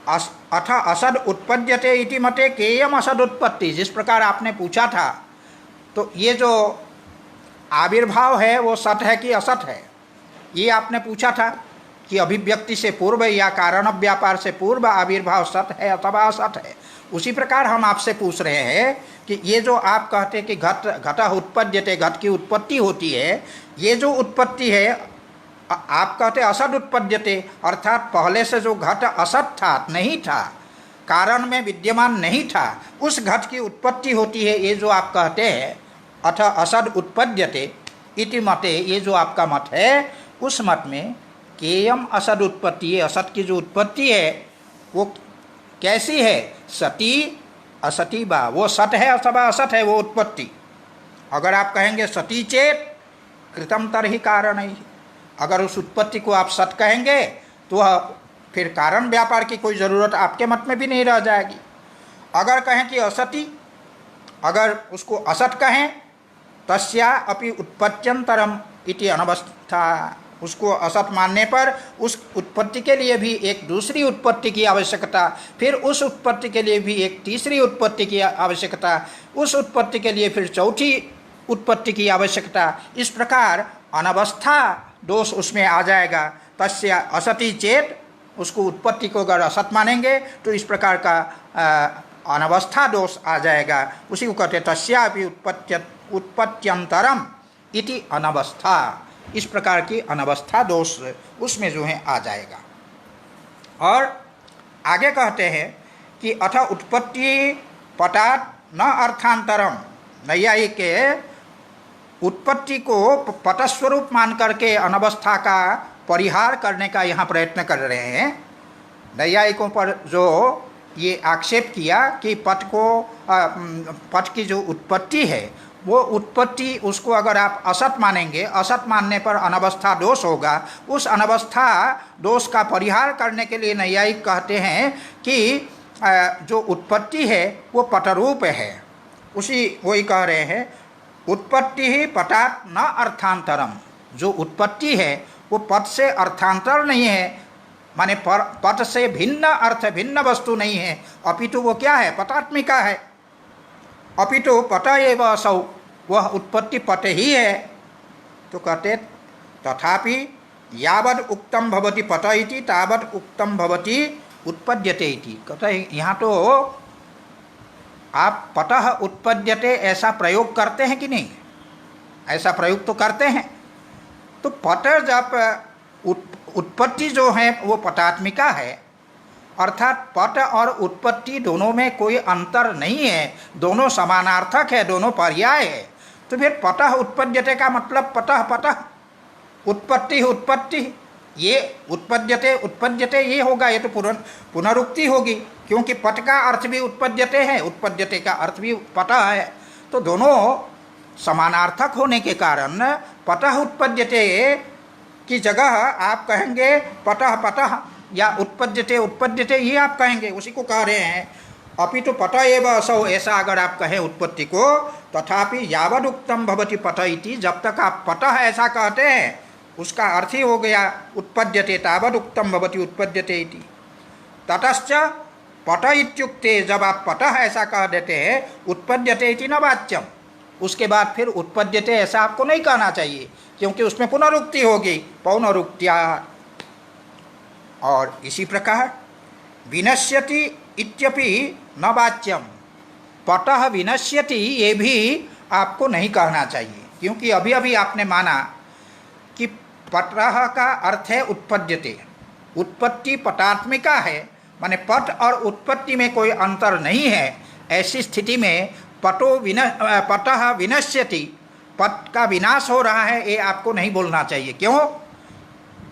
अथ असद उत्पद्यते इति मते केयम असद उत्पत्ति, जिस प्रकार आपने पूछा था, तो ये जो आविर्भाव है वो सत है कि असत है, ये आपने पूछा था कि अभिव्यक्ति से पूर्व या कारण व्यापार से पूर्व आविर्भाव सत है अथवा असत है। उसी प्रकार हम आपसे पूछ रहे हैं कि ये जो आप कहते कि घटः उत्पद्यते, घट की उत्पत्ति होती है, ये जो उत्पत्ति है आप कहते असद उत्पद्यते, अर्थात पहले से जो घट असत था, नहीं था, कारण में विद्यमान नहीं था, उस घट की उत्पत्ति होती है, ये जो आप कहते हैं अथ असद उत्पद्यते इति मते, ये जो आपका मत है, उस मत में केयम असद उत्पत्ति, ये असत की जो उत्पत्ति है वो कैसी है? सती असती बा, वो सत है अथवा असत है वो उत्पत्ति। अगर आप कहेंगे सती चेत कृतम तरहि कारण ही, अगर उस उत्पत्ति को आप सत कहेंगे तो फिर कारण व्यापार की कोई ज़रूरत आपके मत में भी नहीं रह जाएगी। अगर कहें कि असती, अगर उसको असत कहें, तस्या अपि उत्पत्त्यंतरम इति अनवस्था, उसको असत मानने पर उस उत्पत्ति के लिए भी एक दूसरी उत्पत्ति की आवश्यकता, फिर उस उत्पत्ति के लिए भी एक तीसरी उत्पत्ति की आवश्यकता, उस उत्पत्ति के लिए फिर चौथी उत्पत्ति की आवश्यकता, इस प्रकार अनवस्था दोष उसमें आ जाएगा। तस्या असती चेत, उसको उत्पत्ति को अगर असत मानेंगे तो इस प्रकार का अनवस्था दोष आ जाएगा। उसी को कहते तस्यापि उत्पत्त्यंतरम इति अनवस्था, इस प्रकार की अनवस्था दोष उसमें जो है आ जाएगा। और आगे कहते हैं कि अथ उत्पत्ति पटात न अर्थांतरम, नैयायिक के उत्पत्ति को पटस्वरूप मान करके अनवस्था का परिहार करने का यहाँ प्रयत्न कर रहे हैं। नैयायिकों पर जो ये आक्षेप किया कि पट की जो उत्पत्ति है वो उत्पत्ति, उसको अगर आप असत मानेंगे, असत मानने पर अनवस्था दोष होगा। उस अनवस्था दोष का परिहार करने के लिए नैयायिक कहते हैं कि जो उत्पत्ति है वो पटरूप है। वही कह रहे हैं, उत्पत्ति ही पटात न अर्थांतरम, जो उत्पत्ति है वो पट से अर्थांतर नहीं है, माने पट से भिन्न अर्थ, भिन्न वस्तु नहीं है, अपितु वो क्या है, पटात्मिका है। अपितु पट एव असौ, वह उत्पत्ति पट ही है। तो कहते तथापि यावद उक्तम भवति पट इति तावद उक्तम भवति उत्पद्यते इति। कहते यहाँ तो आप पटः उत्पद्यते ऐसा प्रयोग करते हैं कि नहीं? ऐसा प्रयोग तो करते हैं। तो पट जब उत्पत्ति जो है वो पटात्मिका है, अर्थात पट और उत्पत्ति दोनों में कोई अंतर नहीं है, दोनों समानार्थक है, दोनों पर्याय है। तो फिर पटः उत्पद्यते का मतलब पटः पटः, उत्पत्ति उत्पत्ति, ये उत्पद्यते उत्पद्यते ये होगा, ये तो पुनरुक्ति होगी, क्योंकि पट का अर्थ भी उत्पद्यते है, उत्पद्यते का अर्थ भी पटः है। तो दोनों समानार्थक होने के कारण पटः उत्पद्यते की जगह आप कहेंगे पटः पटः या उत्पद्यते उत्पद्यते, ये आप कहेंगे, उसी को कह रहे हैं। अपितु पट एव असौ, ऐसा अगर आप कहें उत्पत्ति को, तथापि यावद उक्तम भवति पट इति, जब तक आप पटः ऐसा कहते हैं उसका अर्थ ही हो गया उत्पद्यते, तावद उक्तम भवति उत्पद्यते इति। ततश्च पट इत्युक्ते, जब आप पटः ऐसा कह देते हैं, उत्पद्यते इति न वाच्यम, उसके बाद फिर उत्पद्यते ऐसा आपको नहीं कहना चाहिए, क्योंकि उसमें पुनरुक्ति होगी, पौनरुक्त्या। और इसी प्रकार विनश्यति इत्यपि न वाच्यम, पटः विनश्यति ये भी आपको नहीं कहना चाहिए, क्योंकि अभी अभी आपने माना कि पटः का अर्थ है उत्पद्यते, उत्पत्ति पटात्मिका है, माने पट और उत्पत्ति में कोई अंतर नहीं है। ऐसी स्थिति में पटः विनश्यति, पट का विनाश हो रहा है, ये आपको नहीं बोलना चाहिए। क्यों?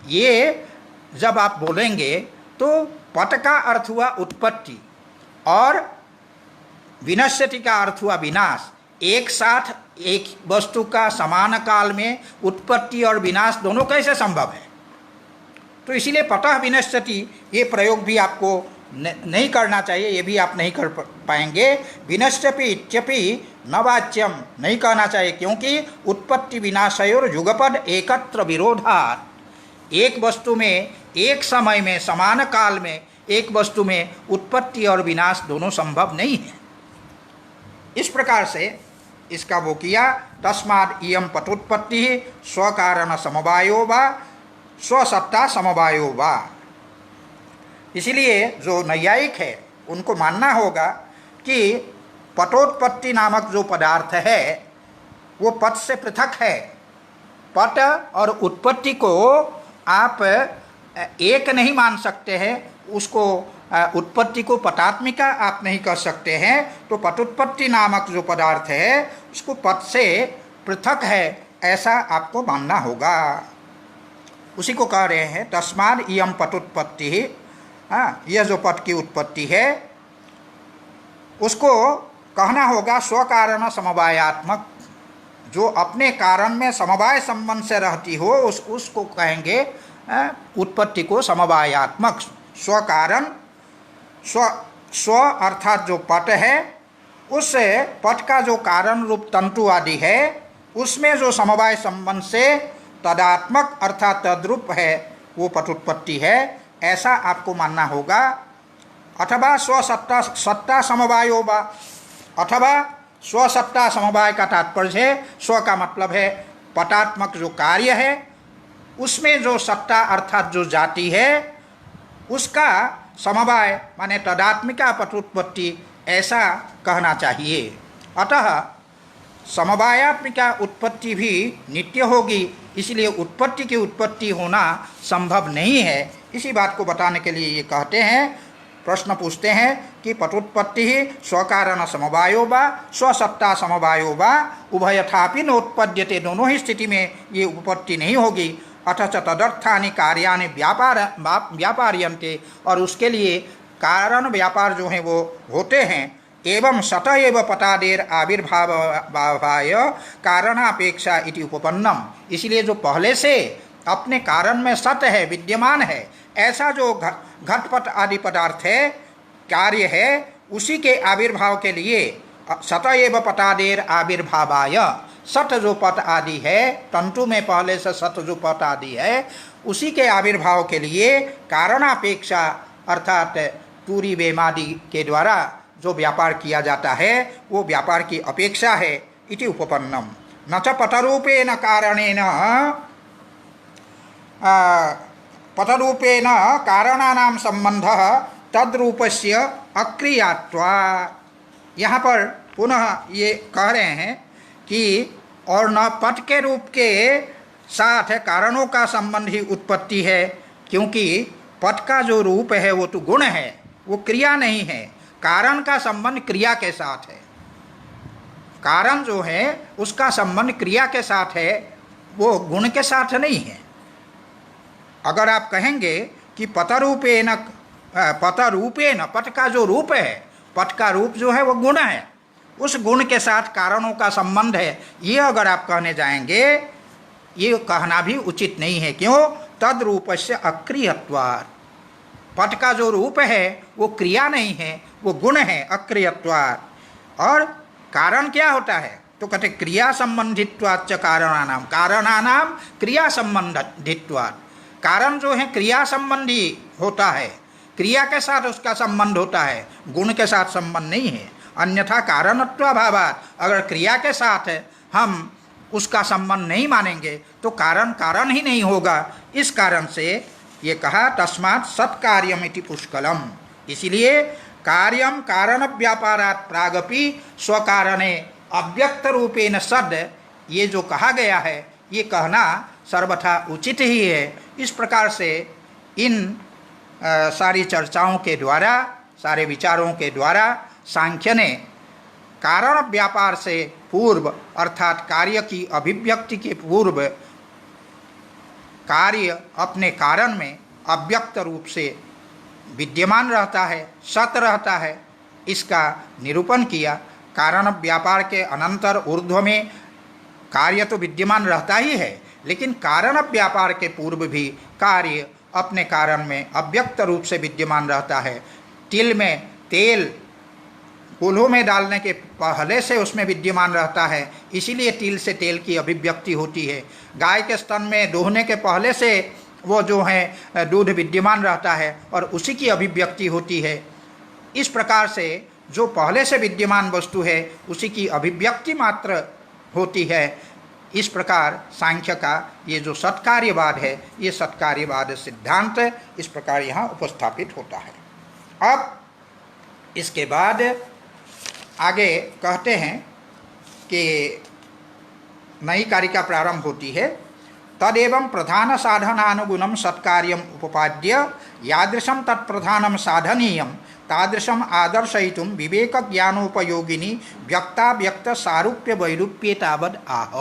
ये जब आप बोलेंगे तो पट का अर्थ हुआ उत्पत्ति और विनश्यति का अर्थ हुआ विनाश, एक साथ एक वस्तु का समान काल में उत्पत्ति और विनाश दोनों कैसे संभव है? तो इसीलिए पटः विनश्यति ये प्रयोग भी आपको नहीं करना चाहिए, ये भी आप नहीं कर पाएंगे। विनश्यपि इत्यपि न वाच्यम, नहीं कहना चाहिए, क्योंकि उत्पत्ति विनाशयोर युगपद एकत्र विरोधात्, एक वस्तु में एक समय में समान काल में एक वस्तु में उत्पत्ति और विनाश दोनों संभव नहीं है। इस प्रकार से इसका वो किया, तस्माद् इयं पटोत्पत्ति स्वकारण समवायो वा स्वसत्ता समवायो वा। इसलिए जो नैयायिक है उनको मानना होगा कि पटोत्पत्ति नामक जो पदार्थ है वो पट से पृथक है। पट और उत्पत्ति को आप एक नहीं मान सकते हैं, उसको उत्पत्ति को पटात्मिका आप नहीं कर सकते हैं। तो पटोत्पत्ति नामक जो पदार्थ है उसको पट से पृथक है, ऐसा आपको मानना होगा। उसी को कह रहे हैं तस्माद् इयं पटोत्पत्ति, यह जो पट की उत्पत्ति है उसको कहना होगा स्वकारण समवायात्मक, जो अपने कारण में समवाय संबंध से रहती हो उसको कहेंगे उत्पत्ति को समवायात्मक। स्वकारण, स्व अर्थात जो पट है उस पट का जो कारण रूप तंतु आदि है उसमें जो समवाय संबंध से तदात्मक अर्थात तद्रूप है वो पटोत्पत्ति है, ऐसा आपको मानना होगा। अथवा स्वसत्ता समवायो वा, अथवा स्वसत्ता समवाय का तात्पर्य है, स्व का मतलब है पटात्मक जो कार्य है उसमें जो सत्ता अर्थात जो जाति है उसका समवाय माने तदात्मिका पटोत्पत्ति, ऐसा कहना चाहिए। अतः समवायात्मिका उत्पत्ति भी नित्य होगी, इसलिए उत्पत्ति की उत्पत्ति होना संभव नहीं है। इसी बात को बताने के लिए ये कहते हैं, प्रश्न पूछते हैं कि पटुत्पत्ति ही स्वकारण समवायो वा स्वसत्ता समवायो वा उभयथापि नोत्पद्यते, दोनों ही स्थिति में ये उपपत्ति नहीं होगी। अथच तदर्थानि कार्याणि व्यापार्यन्ते, और उसके लिए कारण व्यापार जो हैं वो होते हैं। एवं सत एव पटादेर आविर्भावाय कारणापेक्षा इति उपपन्नम, इसलिए जो पहले से अपने कारण में सत है, विद्यमान है, ऐसा जो घटपट आदि पदार्थ है, कार्य है, उसी के आविर्भाव के लिए सत एव पटादेर आविर्भावाय, सत जो पट आदि है, तंतु में पहले से सत जो पट आदि है, उसी के आविर्भाव के लिए कारणापेक्षा अर्थात तूरी वेमादि के द्वारा जो व्यापार किया जाता है वो व्यापार की अपेक्षा है। इति उपपन्नम न च पटरूपेण कारणेन पटरूपेण कारणानां संबंधः तद्रूपस्य अक्रियात्वात्। यहाँ पर पुनः ये कह रहे हैं कि और न पट के रूप के साथ कारणों का संबंध ही उत्पत्ति है, क्योंकि पट का जो रूप है वो तो गुण है, वो क्रिया नहीं है। कारण का संबंध क्रिया के साथ है, कारण जो है उसका संबंध क्रिया के साथ है, वो गुण के साथ नहीं है। अगर आप कहेंगे कि पटरूपेण, पट का जो रूप है, पट का रूप जो है वो गुण है, उस गुण के साथ कारणों का संबंध है, ये अगर आप कहने जाएंगे, ये कहना भी उचित नहीं है। क्यों? तद रूपस्य अक्रियत्वात्, पट का जो रूप है वो क्रिया नहीं है, वो गुण है, अक्रियत्वात्। और कारण क्या होता है? तो कहते क्रिया संबंधित्वाच्च कारणानाम, कारणानाम क्रिया संबंधित्वात्, कारण जो है क्रिया संबंधी होता है, क्रिया के साथ उसका संबंध होता है, गुण के साथ संबंध नहीं है। अन्यथा कारणत्वाभावात्, अगर क्रिया के साथ हम उसका संबंध नहीं मानेंगे तो कारण कारण ही नहीं होगा। इस कारण से ये कहा तस्मात् सत्कार्यम इति पुष्कलम, इसलिए कार्यम कारण व्यापारात् प्रागपि स्वकारणे अव्यक्त रूपेण सद, ये जो कहा गया है ये कहना सर्वथा उचित ही है। इस प्रकार से इन सारी चर्चाओं के द्वारा, सारे विचारों के द्वारा सांख्य ने कारण व्यापार से पूर्व अर्थात कार्य की अभिव्यक्ति के पूर्व कार्य अपने कारण में अव्यक्त रूप से विद्यमान रहता है, सत रहता है, इसका निरूपण किया। कारण व्यापार के अनंतर ऊर्ध्व में कार्य तो विद्यमान रहता ही है, लेकिन कारण व्यापार के पूर्व भी कार्य अपने कारण में अव्यक्त रूप से विद्यमान रहता है। तिल में तेल कोल्हू में डालने के पहले से उसमें विद्यमान रहता है, इसीलिए तिल से तेल की अभिव्यक्ति होती है। गाय के स्तन में दोहने के पहले से वो जो है दूध विद्यमान रहता है और उसी की अभिव्यक्ति होती है। इस प्रकार से जो पहले से विद्यमान वस्तु है उसी की अभिव्यक्ति मात्र होती है। इस प्रकार सांख्य का ये जो सत्कार्यवाद है, ये सत्कार्यवाद सिद्धांत इस प्रकार यहाँ उपस्थापित होता है। अब इसके बाद आगे कहते हैं कि नई कारिका प्रारंभ होती है। तदेवं प्रधान साधनानुगुणम सत्कार्यम उपपाद्य यादृशम तत्प्रधानम साधनीयम तादृशम आदर्शयितुम विवेक ज्ञानोपयोगिनी व्यक्ता व्यक्त सारूप्य वैरूप्ये तावद आह।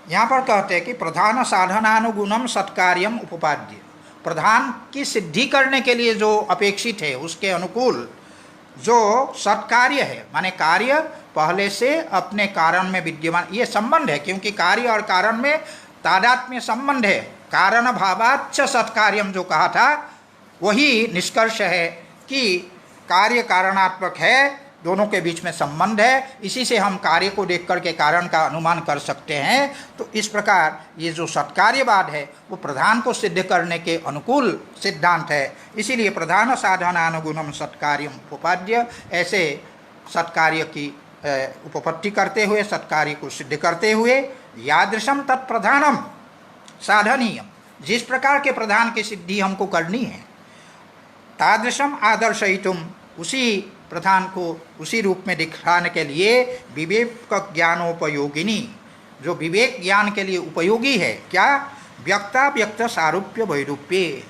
यहाँ पर कहते हैं कि प्रधान साधनानुगुणम सत्कार्यम उपपाद्य, प्रधान की सिद्धि करने के लिए जो अपेक्षित है उसके अनुकूल जो सत्कार्य है, माने कार्य पहले से अपने कारण में विद्यमान, ये संबंध है, क्योंकि कार्य और कारण में तादात्म्य संबंध है। कारण भावाच्च सत्कार्यम जो कहा था वही निष्कर्ष है कि कार्य कारणात्मक है, दोनों के बीच में संबंध है। इसी से हम कार्य को देख करके कारण का अनुमान कर सकते हैं। तो इस प्रकार ये जो सत्कार्यवाद है वो प्रधान को सिद्ध करने के अनुकूल सिद्धांत है। इसीलिए प्रधान साधनानुगुणम सत्कार्यम उपपाद्य, ऐसे सत्कार्य की उपपत्ति करते हुए, सत्कार्य को सिद्ध करते हुए, यादृशम तत्प्रधानम साधनीयम, जिस प्रकार के प्रधान की सिद्धि हमको करनी है, तादृशम आदर्शयितुम, उसी प्रधान को उसी रूप में दिखाने के लिए विवेक ज्ञानोपयोगिनी, जो विवेक ज्ञान के लिए उपयोगी है। क्या? व्यक्ताव्यक्त सारूप्य वैरूप्य।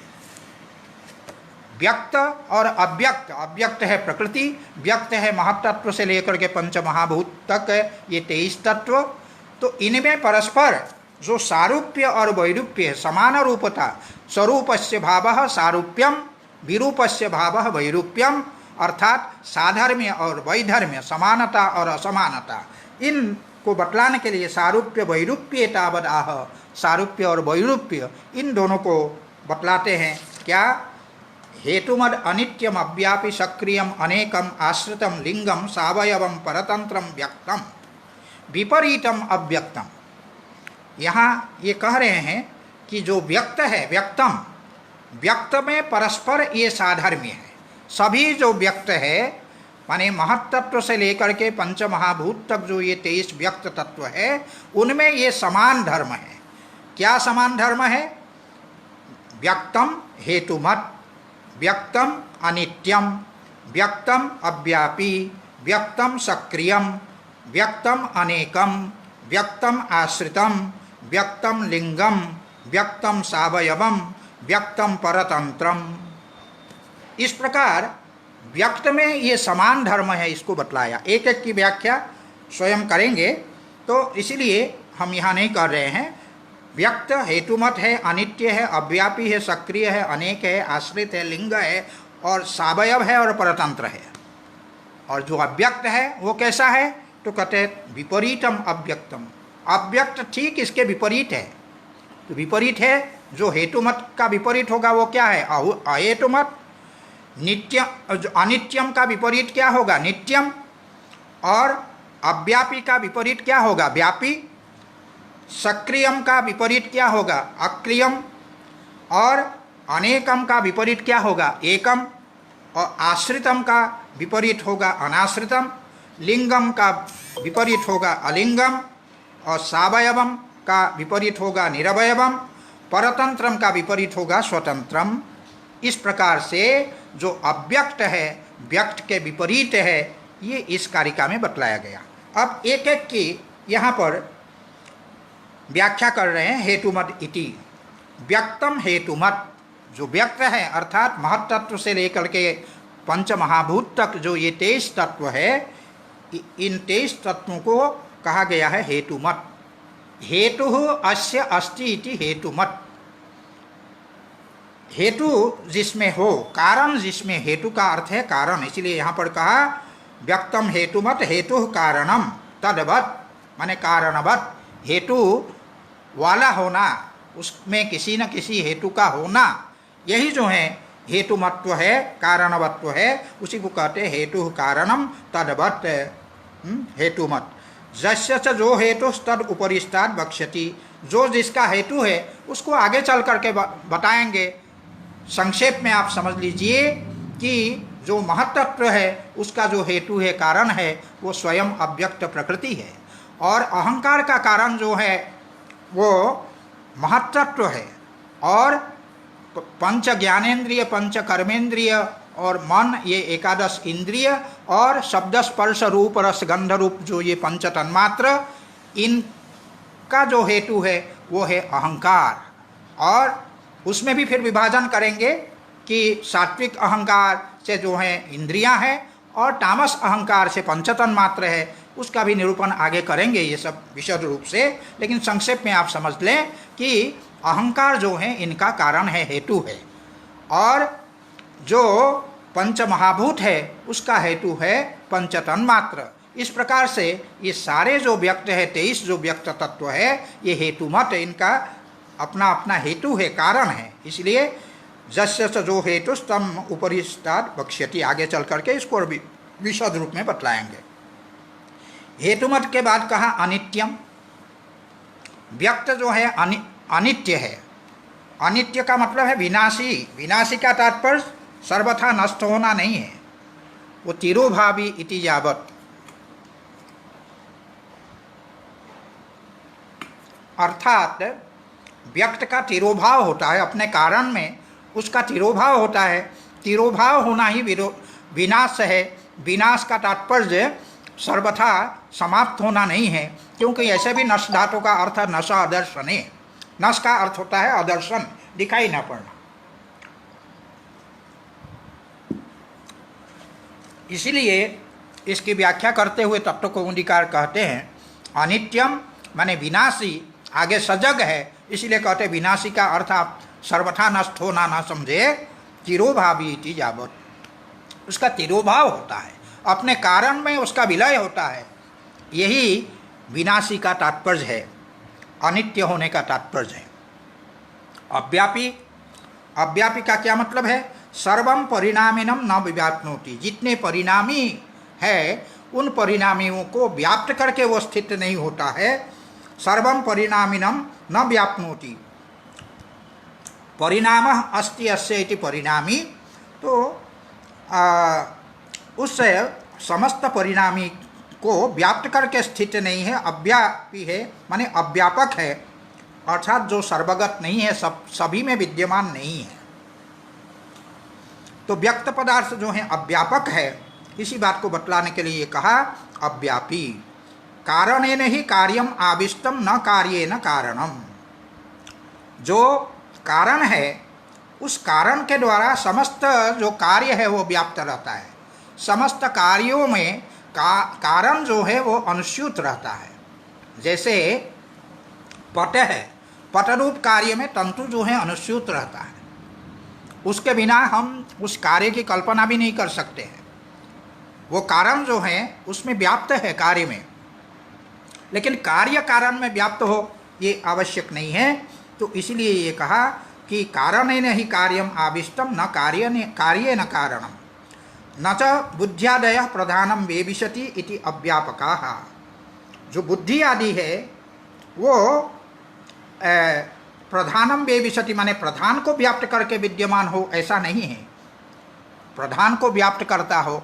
व्यक्त और अव्यक्त, अव्यक्त है प्रकृति, व्यक्त है महत्तत्व से लेकर के पंच महाभूत तक ये 23 तत्व। तो इनमें परस्पर जो सारूप्य और वैरूप्य, समान रूपता, स्वरूपस्य भावः सारूप्यम विरूपस्य भावः वैरूप्यम, अर्थात साधर्म्य और वैधर्म्य, समानता और असमानता, इनको बतलाने के लिए सारूप्य वैरूप्य तावद आह, सारूप्य और वैरूप्य इन दोनों को बतलाते हैं। क्या? हेतुमद अनित्यम अव्यापी सक्रियम अनेकम आश्रितम लिंगम सावयवम परतंत्रम व्यक्तम विपरीतम अव्यक्तम। यहाँ ये कह रहे हैं कि जो व्यक्त है, व्यक्तम, व्यक्त में परस्पर ये साधर्म्य है। सभी जो व्यक्त है माने महत्तत्व से लेकर के पंच महाभूत तक जो ये 23 व्यक्त तत्व है, उनमें ये समान धर्म है। क्या समान धर्म है? व्यक्तम हेतुमत, व्यक्तम अनित्यम, व्यक्तम अव्यापी, व्यक्तम सक्रियम, व्यक्तम अनेकम, व्यक्तम आश्रितम, व्यक्तम लिंगम, व्यक्तम सावयवम, व्यक्तम परतंत्रम। इस प्रकार व्यक्त में ये समान धर्म है, इसको बतलाया। एक एक की व्याख्या स्वयं करेंगे, तो इसलिए हम यहाँ नहीं कर रहे हैं। व्यक्त हेतुमत है, अनित्य है, अव्यापी है, सक्रिय है, अनेक है, आश्रित है, लिंग है और सावयव है और परतंत्र है। और जो अव्यक्त है वो कैसा है? तो कहते हैं विपरीतम अव्यक्तम। अव्यक्त ठीक इसके विपरीत है। तो विपरीत है, जो हेतुमत का विपरीत होगा वो क्या है? अहेतुमत। नित्य, अनित्यम का विपरीत क्या होगा? नित्यम। और अव्यापी का विपरीत क्या होगा? व्यापी। सक्रियम का विपरीत क्या होगा? अक्रियम। और अनेकम का विपरीत क्या होगा? एकम। और आश्रितम का विपरीत होगा अनाश्रितम। लिंगम का विपरीत होगा अलिंगम। और सावयवम का विपरीत होगा निरवयवम। परतंत्रम का विपरीत होगा स्वतंत्रम। इस प्रकार से जो अव्यक्त है, व्यक्त के विपरीत है, ये इस कारिका में बतलाया गया। अब एक एक की यहाँ पर व्याख्या कर रहे हैं। हेतुमत इति व्यक्तम हेतुमत, जो व्यक्त है अर्थात महत्तत्व से लेकर के पंच महाभूत तक जो ये 23 तत्व है, इन 23 तत्वों को कहा गया है हेतुमत। हेतु अस्य अस्ति इति हेतुमत। हेतु जिसमें हो, कारण जिसमें, हेतु का अर्थ है कारण, इसलिए यहाँ पर कहा व्यक्तम हेतुमत हेतु कारणम तद्वत्, माने कारणवत्। हेतु वाला होना, उसमें किसी न किसी हेतु का होना, यही जो है हेतुमत्व है, कारणवत्व है, उसी को कहते हैं हेतु कारणम तद्वत् हेतुमत। जस्य च जो हेतु तद उपरिष्टात् वक्ष्यति। जो जिसका हेतु है उसको आगे चल करके बताएंगे। संक्षेप में आप समझ लीजिए कि जो महत्तत्व है उसका जो हेतु है, कारण है, वो स्वयं अव्यक्त प्रकृति है। और अहंकार का कारण जो है वो महत्तत्व है। और पंच ज्ञानेन्द्रिय, पंच कर्मेंद्रिय और मन, ये 11 इंद्रिय और शब्द स्पर्श रूप रस गंध रूप जो ये पंच तन्मात्र, इनका जो हेतु है वो है अहंकार। और उसमें भी फिर विभाजन करेंगे कि सात्विक अहंकार से जो है इंद्रियां हैं और तामस अहंकार से पंच तन्मात्र है, उसका भी निरूपण आगे करेंगे ये सब विशद रूप से। लेकिन संक्षेप में आप समझ लें कि अहंकार जो है इनका कारण है, हेतु है। और जो पंच महाभूत है उसका हेतु है पंच तन्मात्र। इस प्रकार से ये सारे जो व्यक्त है, 23 जो व्यक्त तत्व है, ये हेतुमत, इनका अपना अपना हेतु है, कारण है। इसलिए जस्य च जो हेतु तम उपरिष्टात् वक्ष्यति, आगे चल करके इसको विशद रूप में बतलाएंगे। हेतुमत के बाद कहा अनित्यम। व्यक्त जो है अनित्य है। अनित्य का मतलब है विनाशी। विनाशी का तात्पर्य सर्वथा नष्ट होना नहीं है, वो तिरोभावी इति यावत्, अर्थात व्यक्त का तिरोभाव होता है, अपने कारण में उसका तिरोभाव होता है। तिरोभाव होना ही विनाश है। विनाश का तात्पर्य सर्वथा समाप्त होना नहीं है, क्योंकि ऐसे भी नश धातु का अर्थ है नश अदर्शने। नश का अर्थ होता है अदर्शन, दिखाई न पड़ना। इसीलिए इसकी व्याख्या करते हुए तत्व कौमुदीकार कहते हैं अनित्यम माने विनाशी, आगे सजग है इसलिए कहते विनाशी का अर्थ आप सर्वथा नष्ट होना ना समझे, तिरोभावी इति यावत्, उसका तिरोभाव होता है, अपने कारण में उसका विलय होता है, यही विनाशी का तात्पर्य है, अनित्य होने का तात्पर्य है। अव्यापी, अव्यापी का क्या मतलब है? सर्वम परिणामिनम न व्याप्नोति, जितने परिणामी है उन परिणामियों को व्याप्त करके वो स्थित नहीं होता है। सर्वम परिणामिनम न व्याप्नोति, परिणाम अस्ति अस्य इति परिणामी, तो उस समस्त परिणामी को व्याप्त करके स्थित नहीं है, अव्यापी है माने अव्यापक है, अर्थात जो सर्वगत नहीं है, सभी में विद्यमान नहीं है। तो व्यक्त पदार्थ जो है अव्यापक है, इसी बात को बतलाने के लिए कहा अव्यापी। कारणेन ही कार्यम आविष्टम न कार्येन कारणम, जो कारण है उस कारण के द्वारा समस्त जो कार्य है वो व्याप्त रहता है। समस्त कार्यों में कारण जो है वो अनुस्यूत रहता है। जैसे पट है, पट रूप कार्य में तंतु जो है अनुस्यूत रहता है, उसके बिना हम उस कार्य की कल्पना भी नहीं कर सकते हैं। वो कारण जो है उसमें व्याप्त है कार्य में, लेकिन कार्य कारण में व्याप्त हो ये आवश्यक नहीं है। तो इसलिए ये कहा कि कारणेन ही कार्यम आविष्टम न कार्येन कारणम न च बुद्ध्यादयः प्रधानम वेविशति इति अव्यापकाः। जो बुद्धि आदि है वो प्रधानम वेविशति माने प्रधान को व्याप्त करके विद्यमान हो ऐसा नहीं है, प्रधान को व्याप्त करता हो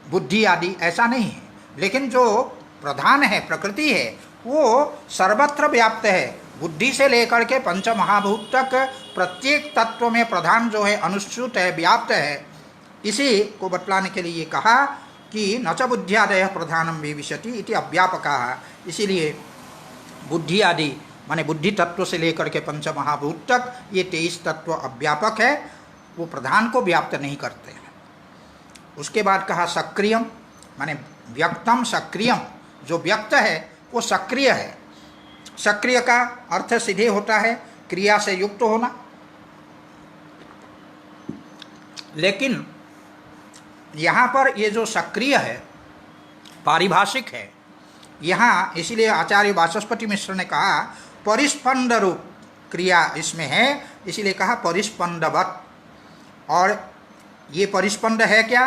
बुद्धि आदि ऐसा नहीं है। लेकिन जो प्रधान है प्रकृति है वो सर्वत्र व्याप्त है, बुद्धि से लेकर के पंच महाभूत तक प्रत्येक तत्व में प्रधान जो है अनुस्यूत है, व्याप्त है। इसी को बतलाने के लिए कहा कि न च बुद्ध्यादयः प्रधानम वेविशति इति अव्यापकाः। इसीलिए बुद्धि आदि माने बुद्धि तत्व से लेकर के पंच महाभूत तक ये 23 तत्व अव्यापक है, वो प्रधान को व्याप्त नहीं करते हैं। उसके बाद कहा सक्रियम माने व्यक्तम सक्रियम, जो व्यक्त है वो सक्रिय है। सक्रिय का अर्थ सीधे होता है क्रिया से युक्त होना, लेकिन यहाँ पर ये जो सक्रिय है पारिभाषिक है यहाँ, इसलिए आचार्य वाचस्पति मिश्र ने कहा परिस्पंद रूप क्रिया इसमें है, इसलिए कहा परिस्पंदवत। और ये परिस्पंद है क्या?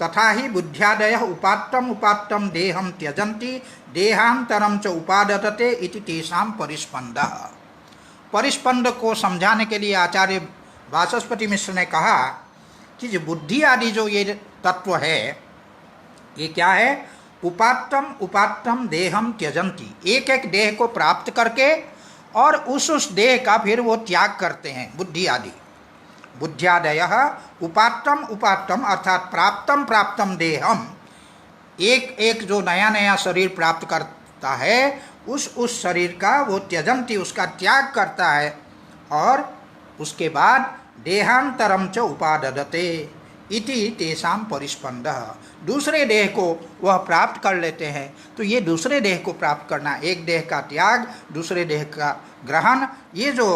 तथा ही बुद्ध्यादयः उपात्तम उपात्तम देहम त्यजन्ति देहांतरम च उपादतते इति तेषां परिस्पंदः। परिस्पंद को समझाने के लिए आचार्य वाचस्पति मिश्र ने कहा कि जो बुद्धि आदि जो ये तत्व है ये क्या है? उपात्तम उपात्तम देहम त्यजन्ति, एक एक देह को प्राप्त करके और उस देह का फिर वो त्याग करते हैं बुद्धि आदि। बुद्ध्यादयः उपात्तम उपात्तम अर्थात प्राप्तम प्राप्तम देहम, एक एक जो नया नया शरीर प्राप्त करता है उस शरीर का वो त्यजन्ति, उसका त्याग करता है, और उसके बाद देहांतरम च उपाददते इति तेषां परिस्पंदः, दूसरे देह को वह प्राप्त कर लेते हैं। तो ये दूसरे देह को प्राप्त करना, एक देह का त्याग दूसरे देह का ग्रहण, ये जो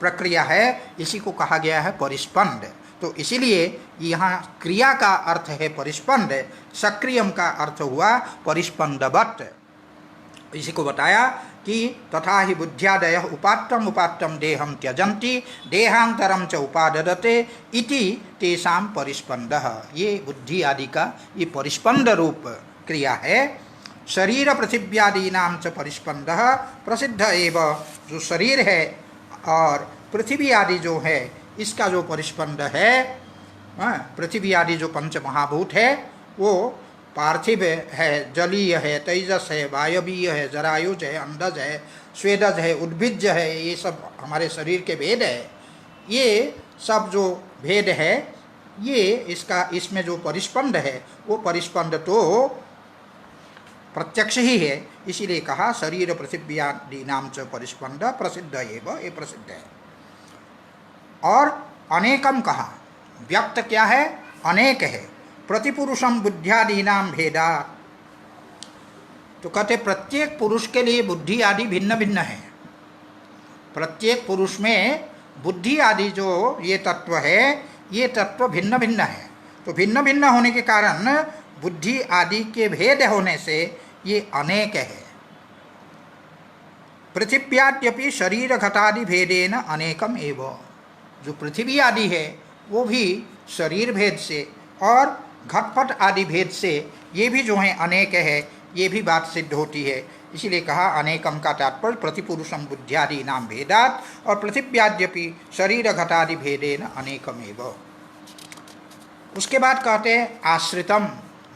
प्रक्रिया है इसी को कहा गया है परिस्पंद। तो इसीलिए यहाँ क्रिया का अर्थ है परिस्पंद, सक्रियम का अर्थ हुआ परिस्पंदवत्। इसी को बताया कि तथा ही बुद्ध्यादयः उपात्तम उपात्तम देहम त्यजन्ति देहांतरम च उपाददते इति तेषां परिस्पंदः। ये बुद्धि आदि का ये परिस्पंद रूप क्रिया है। शरीर पृथिव्यादीनां च परिस्पंदः प्रसिद्ध एव, जो शरीर है और पृथ्वी आदि जो है इसका जो परिस्पंद है, पृथ्वी आदि जो पंच महाभूत है वो पार्थिव है, जलीय है, तेजस है, वायवीय है, जरायुज है, अंडज है, स्वेदज है, उद्भिज है, ये सब हमारे शरीर के भेद है। ये सब जो भेद है ये इसका इसमें जो परिस्पंद है वो परिस्पंद तो प्रत्यक्ष ही है, इसीलिए कहा शरीर पृथिव्यादीनाम च परिस्पंद प्रसिद्ध एव, ये प्रसिद्ध है। और अनेकम कहा, व्यक्त क्या है? अनेक है। प्रतिपुरुषम बुद्ध्यादीनाम भेदा, तो कहते प्रत्येक पुरुष के लिए बुद्धि आदि भिन्न भिन्न है। प्रत्येक पुरुष में बुद्धि आदि जो ये तत्व है, ये तत्व भिन्न भिन्न है। तो भिन्न भिन्न होने के कारण बुद्धि आदि के भेद होने से ये अनेक है। पृथिव्याद्यपि शरीर घटादि भेदेन अनेकम एव, जो पृथ्वी आदि है वो भी शरीर भेद से और घटपट आदि भेद से ये भी जो है अनेक है, ये भी बात सिद्ध होती है। इसीलिए कहा अनेकम का तात्पर्य प्रतिपुरुषम बुद्ध्यादि नाम भेदात, और पृथिव्याद्यपि शरीर घटादि भेदेन अनेकमेव। उसके बाद कहते हैं आश्रितम,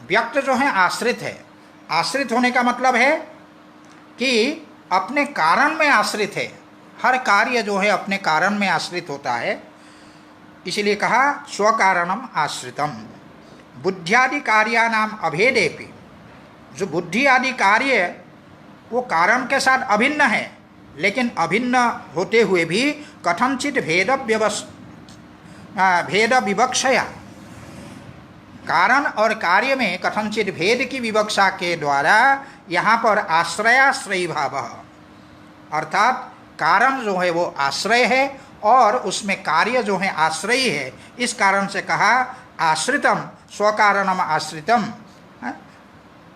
व्यक्त जो है आश्रित है। आश्रित होने का मतलब है कि अपने कारण में आश्रित है। हर कार्य जो है अपने कारण में आश्रित होता है, इसलिए कहा स्वकारणम आश्रितम। बुद्ध्यादि कार्यानाम अभेदेपि, जो बुद्धि आदि कार्य वो कारण के साथ अभिन्न है, लेकिन अभिन्न होते हुए भी कथनचित भेद विवक्षया, कारण और कार्य में कथनचित भेद की विवक्षा के द्वारा यहाँ पर आश्रयाश्रयी भाव, अर्थात कारण जो है वो आश्रय है और उसमें कार्य जो है आश्रयी है। इस कारण से कहा आश्रितम, स्वकारणम आश्रितम।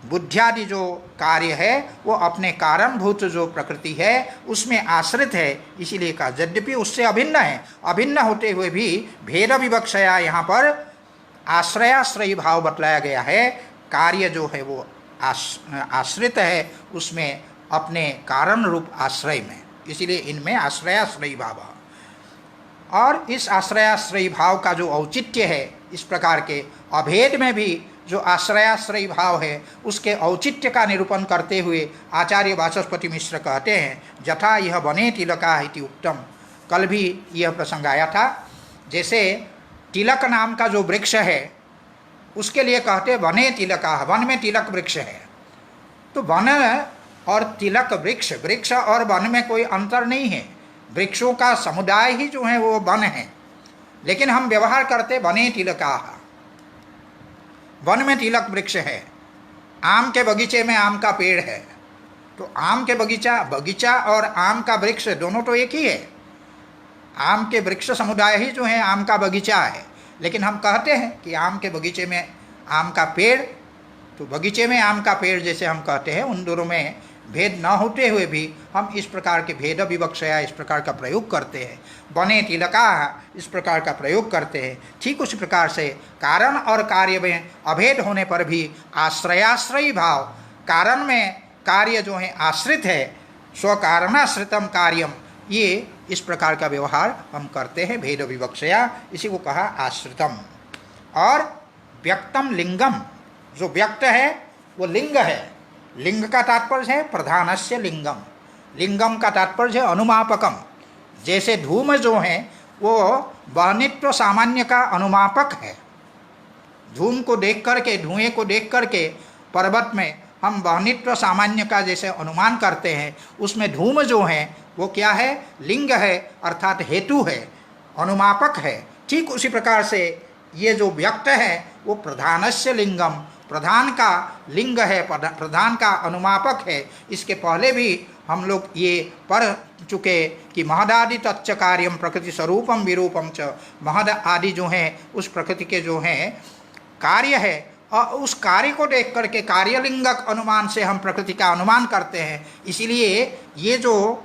बुद्ध्यादि जो कार्य है वो अपने कारणभूत जो प्रकृति है उसमें आश्रित है, इसीलिए कहा यद्यपि उससे अभिन्न है, अभिन्न होते हुए भी भेद विवक्षया यहाँ पर आश्रयाश्रयी भाव बतलाया गया है। कार्य जो है वो आश्रित है उसमें अपने कारण रूप आश्रय में, इसीलिए इनमें आश्रयाश्रयी भाव। और इस आश्रयाश्रयी भाव का जो औचित्य है, इस प्रकार के अभेद में भी जो आश्रयाश्रयी भाव है उसके औचित्य का निरूपण करते हुए आचार्य वाचस्पति मिश्र कहते हैं यथा यह वने तिलका इति उक्तम। कल भी यह प्रसंग आया था। जैसे तिलक नाम का जो वृक्ष है उसके लिए कहते वने तिलका, वन में तिलक वृक्ष है। तो वन और तिलक वृक्ष, वृक्ष और वन में कोई अंतर नहीं है, वृक्षों का समुदाय ही जो है वो वन है, लेकिन हम व्यवहार करते वने तिलका। वन में तिलक वृक्ष है, आम के बगीचे में आम का पेड़ है, तो आम के बगीचा और आम का वृक्ष दोनों तो एक ही है। आम के वृक्ष समुदाय ही जो है आम का बगीचा है, लेकिन हम कहते हैं कि आम के बगीचे में आम का पेड़, तो बगीचे में आम का पेड़ जैसे हम कहते हैं, उन दोनों में भेद न होते हुए भी हम इस प्रकार के भेद विवक्षया इस प्रकार का प्रयोग करते हैं। बने तिलका इस प्रकार का प्रयोग करते हैं। ठीक उसी प्रकार से कारण और कार्य में अभेद होने पर भी आश्रयाश्रयी भाव, कारण में कार्य जो है आश्रित है, स्वकारणाश्रितम कार्यम, ये इस प्रकार का व्यवहार हम करते हैं भेद विवक्षया, इसी को कहा आश्रितम। और व्यक्तम लिंगम, जो व्यक्त है वो लिंग है। लिंग का तात्पर्य है प्रधानस्य लिंगम, लिंगम का तात्पर्य है अनुमापकम। जैसे धूम जो है वो वहनित्व सामान्य का अनुमापक है। धूम को देख करके, धुएं को देख करके पर्वत में हम वहनित्व सामान्य का जैसे अनुमान करते हैं, उसमें धूम जो है वो क्या है? लिंग है, अर्थात हेतु है, अनुमापक है। ठीक उसी प्रकार से ये जो व्यक्त है वो प्रधानस्य लिंगम, प्रधान का लिंग है, प्रधान का अनुमापक है। इसके पहले भी हम लोग ये पढ़ चुके कि महदादि तच्च कार्यम प्रकृति स्वरूपम विरूपम च, महद आदि जो हैं उस प्रकृति के जो हैं कार्य है, और उस कार्य को देख करके कार्यलिंगक अनुमान से हम प्रकृति का अनुमान करते हैं। इसीलिए ये जो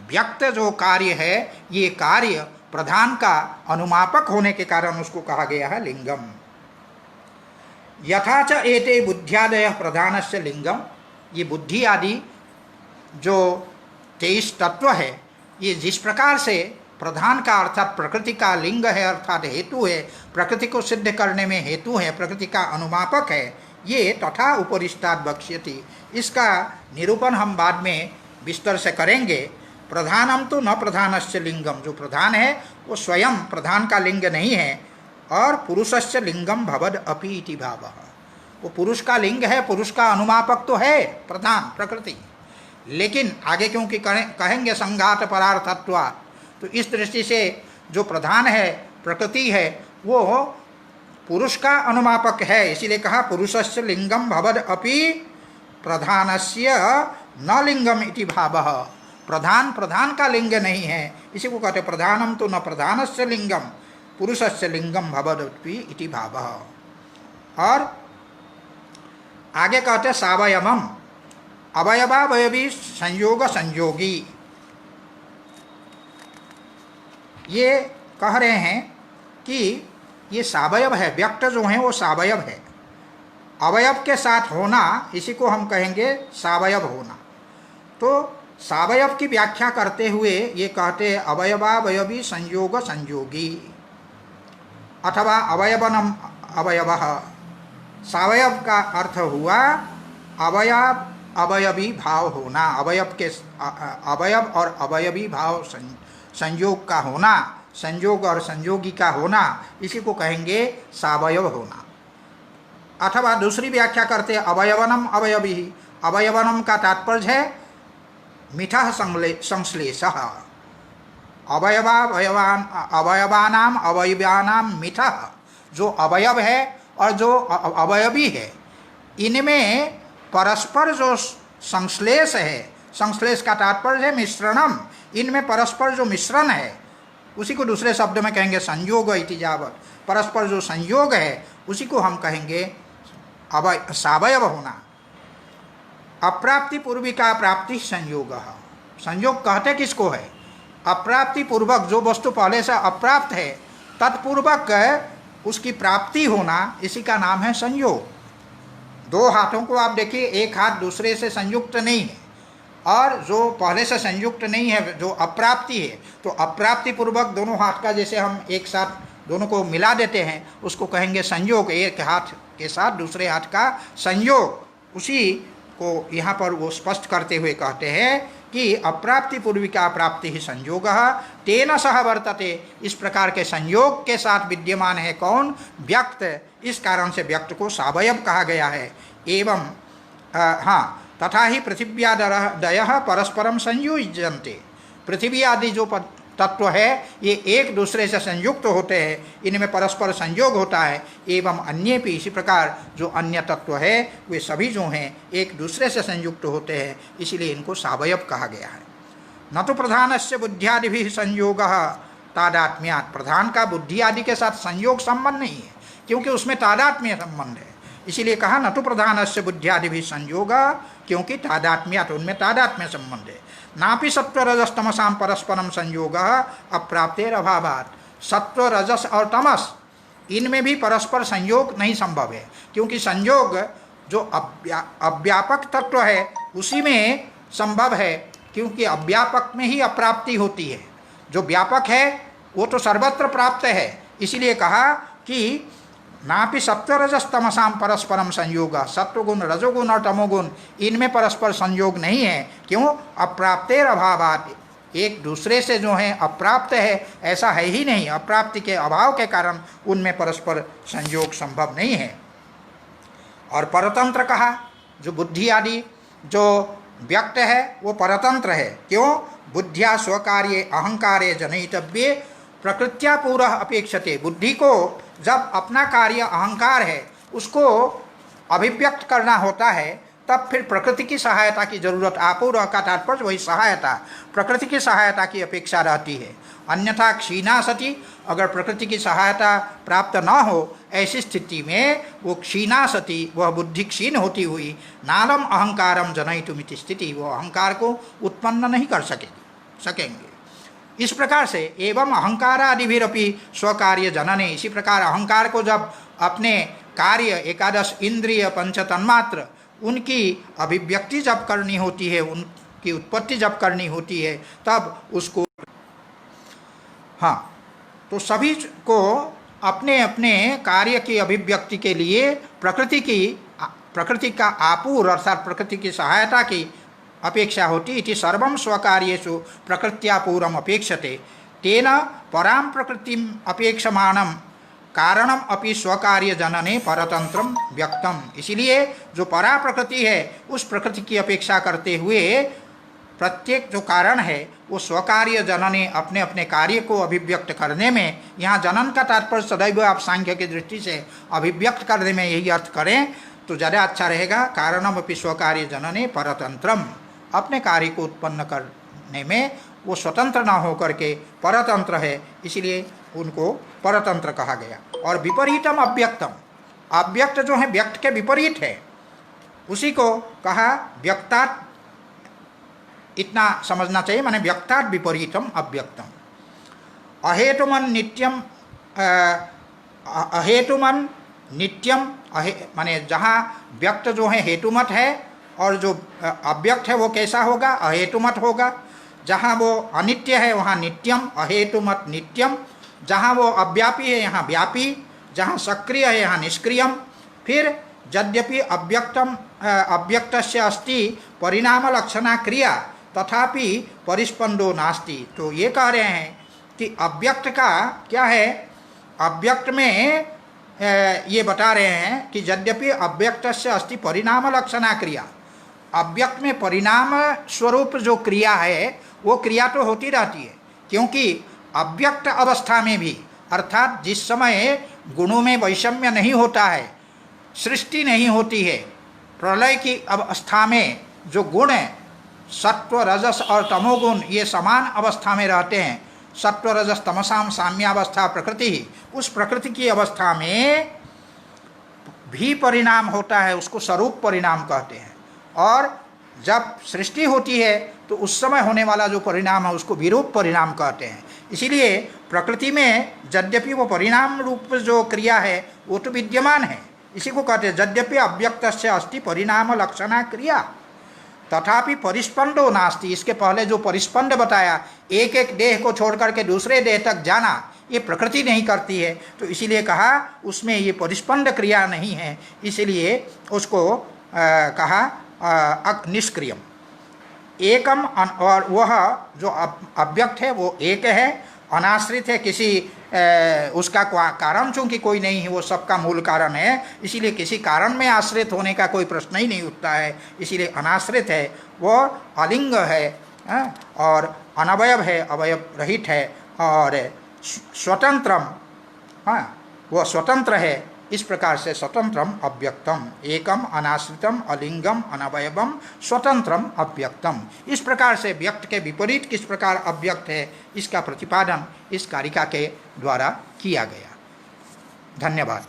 व्यक्त जो कार्य है, ये कार्य प्रधान का अनुमापक होने के कारण उसको कहा गया है लिंगम। यथा च एते बुद्ध्यादय प्रधानस्य लिंगम, ये बुद्धि आदि जो 23 तत्व है, ये जिस प्रकार से प्रधान का अर्थात प्रकृति का लिंग है, अर्थात हेतु है, प्रकृति को सिद्ध करने में हेतु है, प्रकृति का अनुमापक है, ये तथा उपरिष्टात् वक्ष्यति, इसका निरूपण हम बाद में विस्तार से करेंगे। प्रधानम तो न प्रधानस्य लिंगम, जो प्रधान है वो स्वयं प्रधान का लिंग नहीं है, और पुरुषस्य लिंगम भवद अपि इति भावः, वो पुरुष का लिंग है, पुरुष का अनुमापक तो है प्रधान प्रकृति, लेकिन आगे क्योंकि कहेंगे संघात परार्थत्वा, तो इस दृष्टि से जो प्रधान है प्रकृति है वो पुरुष का अनुमापक है, इसीलिए कहा पुरुषस्य लिंगम भवद अपि प्रधानस्य न लिंगम इति भावः। प्रधान का लिंग नहीं है, इसी को कहते प्रधानम तो न प्रधानस्य लिंगम पुरुषस्य लिंगम भवदपि इति भावः। और आगे कहते सावयवम, अवयवावयवी संयोग संयोगी। ये कह रहे हैं कि ये सावयव है, व्यक्त जो है वो सावयव है, अवयव के साथ होना इसी को हम कहेंगे सावयव होना। तो सावयव की व्याख्या करते हुए ये कहते अवयवावयवी संयोग संयोगी अथवा अवयवनम अवयवः। सावयव का अर्थ हुआ अवयव अवयवी भाव होना, अवयव और अवयवी भाव संयोग का होना, संयोग और संयोगी का होना, इसी को कहेंगे सावयव होना। अथवा दूसरी व्याख्या करते अवयवनम अवयवी, अवयवनम का तात्पर्य है मीठा संश्लेषः, अवयवानाम अवयवानाम मीठा, जो अवयव है और जो अवयवी है इनमें परस्पर जो संश्लेष है, संश्लेष का तात्पर्य है मिश्रणम, इनमें परस्पर जो मिश्रण है उसी को दूसरे शब्द में कहेंगे संयोग इति यावत्, परस्पर जो संयोग है उसी को हम कहेंगे सावयव होना। अप्राप्ति पूर्विका प्राप्ति संयोग, संयोग कहते किसको है? अप्राप्ति पूर्वक, जो वस्तु पहले से अप्राप्त है तत्पूर्वक उसकी प्राप्ति होना, इसी का नाम है संयोग। दो हाथों को आप देखिए, एक हाथ दूसरे से संयुक्त नहीं है, और जो पहले से संयुक्त नहीं है जो अप्राप्ति है, तो अप्राप्ति पूर्वक दोनों हाथ का जैसे हम एक साथ दोनों को मिला देते हैं उसको कहेंगे संयोग, एक हाथ के साथ दूसरे हाथ का संयोग। उसी को यहाँ पर वो स्पष्ट करते हुए कहते हैं कि अप्राप्ति पूर्विका प्राप्ति ही संयोगः तेन सह वर्तते। इस प्रकार के संयोग के साथ विद्यमान है कौन? व्यक्त। इस कारण से व्यक्त को सावयव कहा गया है। एवं हाँ, तथा ही पृथिव्यादयः परस्परम संयुज्यन्ते। पृथ्वी आदि जो तत्व है ये एक दूसरे से संयुक्त होते हैं, इनमें परस्पर संयोग होता है। एवं अन्य भी इसी प्रकार जो अन्य तत्व है वे सभी जो हैं एक दूसरे से संयुक्त होते हैं, इसीलिए इनको सावयव कहा गया है। न तो प्रधानस्य बुद्धियादि भी संयोगः तादात्म्यात्, प्रधान का बुद्धि आदि के साथ संयोग संबंध नहीं है क्योंकि उसमें तादात्म्य संबंध है, इसीलिए कहा न तो प्रधानस्य बुद्धियादि भी संयोग, क्योंकि तादात्म्यात्, उनमें तादात्म्य संबंध है। नापि सत्व रजस तमसाम परस्परम संयोग अप्राप्तेर अभावात्, सत्व रजस और तमस इनमें भी परस्पर संयोग नहीं संभव है, क्योंकि संयोग जो अव्यापक तत्व है उसी में संभव है, क्योंकि अव्यापक में ही अप्राप्ति होती है। जो व्यापक है वो तो सर्वत्र प्राप्त है, इसीलिए कहा कि नापि सत्व रजस तमसाम परस्परम संयोग, सत्वगुण रजोगुण और तमोगुण इनमें परस्पर संयोग नहीं है। क्यों? अप्राप्तेर अभावात्, एक दूसरे से जो है अप्राप्त है ऐसा है ही नहीं, अप्राप्ति के अभाव के कारण उनमें परस्पर संयोग संभव नहीं है। और परतंत्र कहा, जो बुद्धि आदि जो व्यक्त है वो परतंत्र है। क्यों? बुद्धिया स्वकार्ये अहंकारे जनयितव्ये प्रकृत्या पूरः अपेक्षते। बुद्धि को जब अपना कार्य अहंकार है उसको अभिव्यक्त करना होता है तब फिर प्रकृति की सहायता की जरूरत, आपूर्व का तात्पर्य वही सहायता, प्रकृति की सहायता की अपेक्षा रहती है। अन्यथा क्षीणा सती, अगर प्रकृति की सहायता प्राप्त न हो ऐसी स्थिति में वो क्षीणा सती, वह बुद्धि क्षीण होती हुई नालम अहंकारम जनयितुमिति स्थिति, वो अहंकार को उत्पन्न नहीं कर सकेंगे। इस प्रकार से एवं अहंकारादिभिरपि स्वकार्य जनने, इसी प्रकार अहंकार को जब अपने कार्य एकादश इंद्रिय पंच तन्मात्र उनकी अभिव्यक्ति जब करनी होती है, उनकी उत्पत्ति जब करनी होती है तब उसको, हाँ, तो सभी को अपने अपने कार्य की अभिव्यक्ति के लिए प्रकृति का आपूर अर्थात प्रकृति की सहायता की अपेक्षा होती। इति सर्वं स्वकार्येषु प्रकृत्या पूर्वम अपेक्षते तेन पराम प्रकृतिम अपेक्षमाणम कारणम अपि स्वकार्य जनने परतंत्रम व्यक्तम। इसीलिए जो परा प्रकृति है उस प्रकृति की अपेक्षा करते हुए प्रत्येक जो कारण है वो स्वकार्य जनने अपने अपने कार्य को अभिव्यक्त करने में, यहाँ जनन का तात्पर्य सदैव आप सांख्य की दृष्टि से अभिव्यक्त करने में यही अर्थ करें तो ज़्यादा अच्छा रहेगा। कारणम अपि स्वकार्य जनने परतंत्रम, अपने कार्य को उत्पन्न करने में वो स्वतंत्र ना होकर के परतंत्र है, इसलिए उनको परतंत्र कहा गया। और विपरीतम अव्यक्तम, अव्यक्त जो है व्यक्त के विपरीत है, उसी को कहा व्यक्तात्, इतना समझना चाहिए, माने व्यक्तात् विपरीतम अव्यक्तम। अहेतुमन नित्यम, अहेतुमन नित्यम, माने जहाँ व्यक्त जो है हेतुमत है और जो अव्यक्त है वो कैसा होगा, अहेतुमत होगा। जहाँ वो अनित्य है वहाँ नित्यम, अहेतुमत नित्यम। जहाँ वो अव्यापी है यहाँ व्यापी, जहाँ सक्रिय है यहाँ निष्क्रियम। फिर यद्यपि अव्यक्तम अव्यक्तस्य अस्ति परिणाम लक्षणा क्रिया तथापि परिस्पंदो नास्ति। तो ये कह रहे हैं कि अव्यक्त का क्या है, अव्यक्त में ये बता रहे हैं कि यद्यपि अव्यक्तस्य अस्ति परिणाम लक्षणा क्रिया, अव्यक्त में परिणाम स्वरूप जो क्रिया है वो क्रिया तो होती रहती है, क्योंकि अव्यक्त अवस्था में भी, अर्थात जिस समय गुणों में वैषम्य नहीं होता है, सृष्टि नहीं होती है, प्रलय की अवस्था में जो गुण है सत्व रजस और तमोगुण ये समान अवस्था में रहते हैं, सत्व रजस तमसाम साम्यावस्था प्रकृति, उस प्रकृति की अवस्था में भी परिणाम होता है, उसको स्वरूप परिणाम कहते हैं। और जब सृष्टि होती है तो उस समय होने वाला जो परिणाम है उसको विरूप परिणाम कहते हैं। इसीलिए प्रकृति में यद्यपि वो परिणाम रूप जो क्रिया है वो तो विद्यमान है, इसी को कहते हैं यद्यपि अव्यक्तस्य अस्ति परिणाम लक्षणा क्रिया तथापि परिस्पंदो नास्ति। इसके पहले जो परिस्पंद बताया, एक एक देह को छोड़ करके दूसरे देह तक जाना, ये प्रकृति नहीं करती है, तो इसीलिए कहा उसमें ये परिस्पंद क्रिया नहीं है, इसलिए उसको कहा निष्क्रियम। एकम, और वह जो अव्यक्त है वो एक है, अनाश्रित है, किसी उसका कारण चूंकि कोई नहीं है, वो सबका मूल कारण है, इसीलिए किसी कारण में आश्रित होने का कोई प्रश्न ही नहीं उठता है, इसीलिए अनाश्रित है, वो अलिंग है और अनवयव है, अवयव रहित है और स्वतंत्रम, वो स्वतंत्र है। इस प्रकार से स्वतंत्रम अव्यक्तम, एकम अनाश्रितम अलिंगम अनवयवम स्वतंत्रम अव्यक्तम। इस प्रकार से व्यक्त के विपरीत किस प्रकार अव्यक्त है इसका प्रतिपादन इस कारिका के द्वारा किया गया। धन्यवाद।